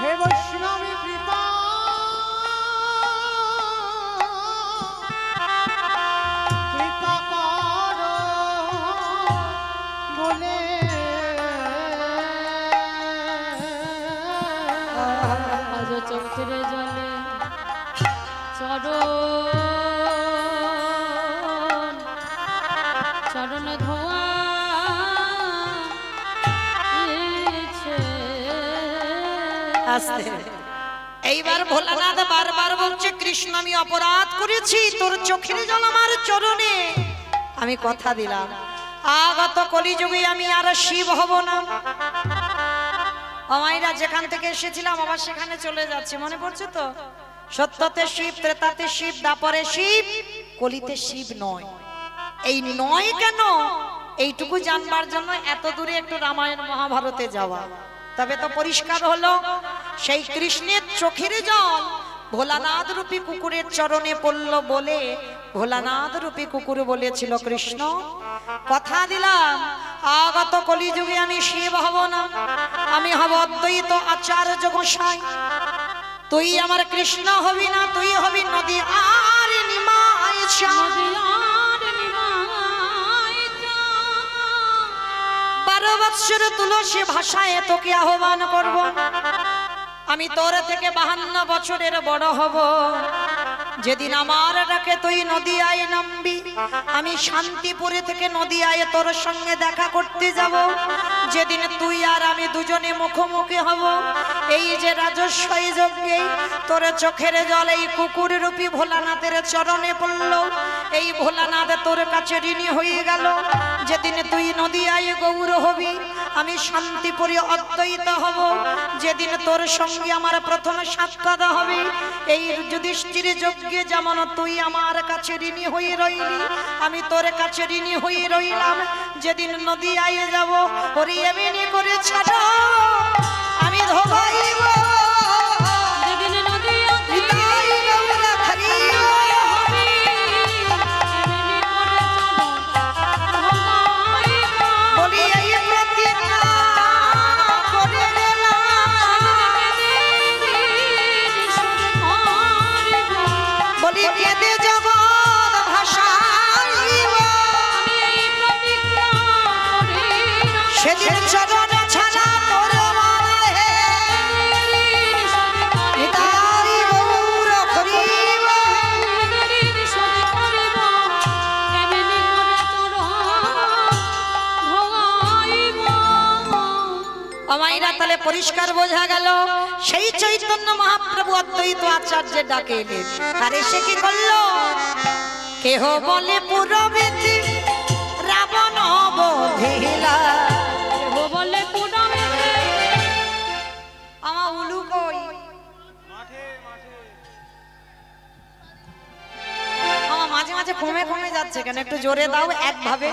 হে বৈষ্ণবী কৃপা কৃপা করো বলে আজ চোখের জলে চরণ ধোয়া আস্তে এইবার ভোলানাথ বারবার বলছে কৃষ্ণ আমি অপরাধ করেছি তোর চোখের জল আমার চরণে আমি কথা দিলাম আগত কলিযুগে আমি আর শিব হব না আমাইরা যেখান থেকে এসেছিলাম আবার সেখানে চলে যাচ্ছে মনে পড়ছে তো সত্যতে শিব ত্রেতাতে শিব দাপরে শিব কলিতে শিব নয় এই নয় কেন এইটুকু জানবার জন্য এত দূরে একটু রামায়ণ মহাভারতে যাওয়া তবে তো পরিষ্কার হলো সেই কৃষ্ণের চোখের জল ভোলানাথ রূপী কুকুরের চরণে পড়ল বলে ভোলানাথ রূপী কুকুর বলেছিল কৃষ্ণ কথা দিলাম আগত কলিযুগে আমি শিব হব না আমি হব অদ্বৈত আচার্য গোসাই তুই আমার কৃষ্ণ হবি না তুই হবি নদী আর নিমাই চাঁদ। 12 বৎসর তুলসী ভাষায় তোকে আহ্বান করব আমি তোর থেকে 52 বছরের বড় হব যেদিন আমার ডাকে তুই নদিয়ায় নামবি আমি শান্তিপুরে থেকে নদিয়ায় তোর সঙ্গে দেখা করতে যাব যেদিন তুই আর আমি দুজনে মুখোমুখি হব এই যে রাজস্বই যজ্ঞে তোর চোখের জল এই কুকুর রূপী ভোলানাথের চরণে পড়ল এই ভোলানাথ তোর কাছে ঋণী হয়ে গেল যেদিন তুই নদিয়ায় গৌর হবি আমি শান্তিপুরে অদ্বৈত হব যেদিন তোর সঙ্গে আমার প্রথম সাক্ষাৎ হবে এই যুধিষ্ঠির যজ্ঞে যেমন তুই আমার কাছে ঋণী হয়ে রইলি আমি তোর কাছে ঋণী হয়ে রইলাম যেদিন নদিয়ায় যাব ওরে এমনি করে ছাড়ো আমি ধোবাইব যেদিন নদিয়াতে নিতাই গৌর হরি হবে এমনি করে চরণ বলি এই প্রতিজ্ঞা করে বলি কেঁদে জগৎ ভাষাইব সেদিন চরণ ছাড়া তোর মনে হে নিতাই গৌর হরিব আমাইরা তাহলে পরিষ্কার বোঝা গেল সেই চৈতন্য মহাপ্রভু অদ্বৈত আচার্যের ডাকে এলেন আর এসে কি করলো কেহ বলে পুরবেতি রাবণ বধিলা বলে পুরাণে আমার উলু কই আমার মাঝে মাঝে কমে কমে যাচ্ছে কেন একটু জোরে দাও একভাবে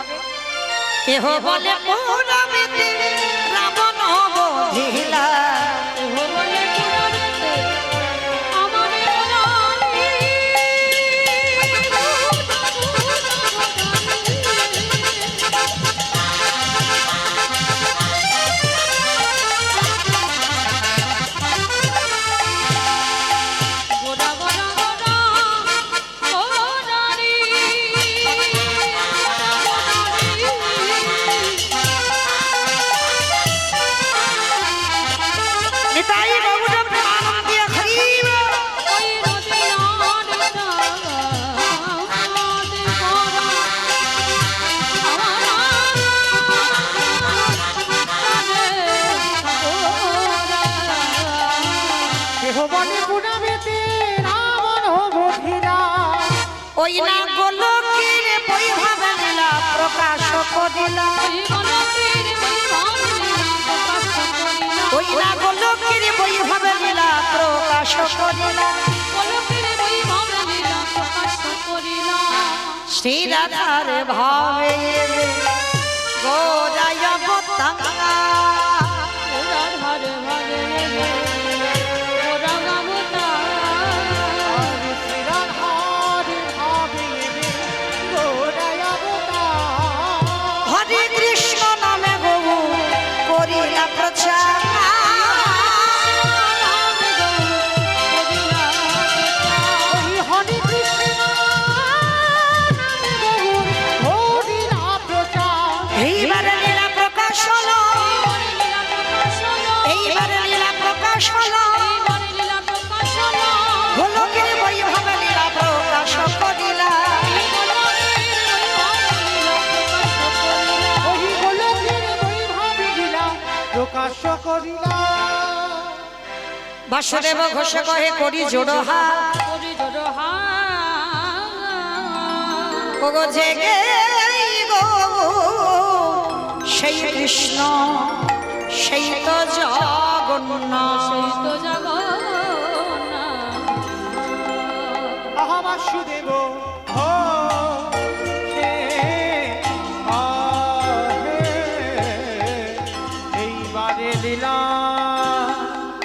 কেহ বলে পুরবেতি রাবণ বধিলা বলে পুরাণে আমার রানী গোরা গোরা গোরা ও রানী নিতাই গৌর প্রেমানন্দ হরিব ওই নদিয়ার দাওয়াতে করা কেহ বলে পুরাবেতে রাবণ বধিরা ওই না গোলক করিলা ওই গোলকের বৈভব লীলা প্রকাশ করিলা ওই না গোলকের বৈভব লীলা প্রকাশ করিলা গোলকের বৈভব লীলা প্রকাশ করিলা শ্রী রাধার ভাবে গোরায় অবতাঙ্গা রাধার ভাবে ওরা গাবতা শ্রী রাধার ভাবে গোরায় অবতার। হরে কৃষ্ণ নামে গৌ করিলা প্রচার ওই হরি কৃষ্ণ নামে গৌর হরিনা প্রচার। এইবারে লীলা প্রকাশ হলো এইবারে লীলা প্রকাশ হলো গোলকের বৈভব লীলা প্রকাশ করিলা ওই গোলকের বৈভব লীলা প্রকাশ করিলা। বাসুদেব ঘোষ কহে করি জোড়হা ওগো জেগে গো সেই কৃষ্ণ সেই তো জগন্নাথ আহা বাসুদেব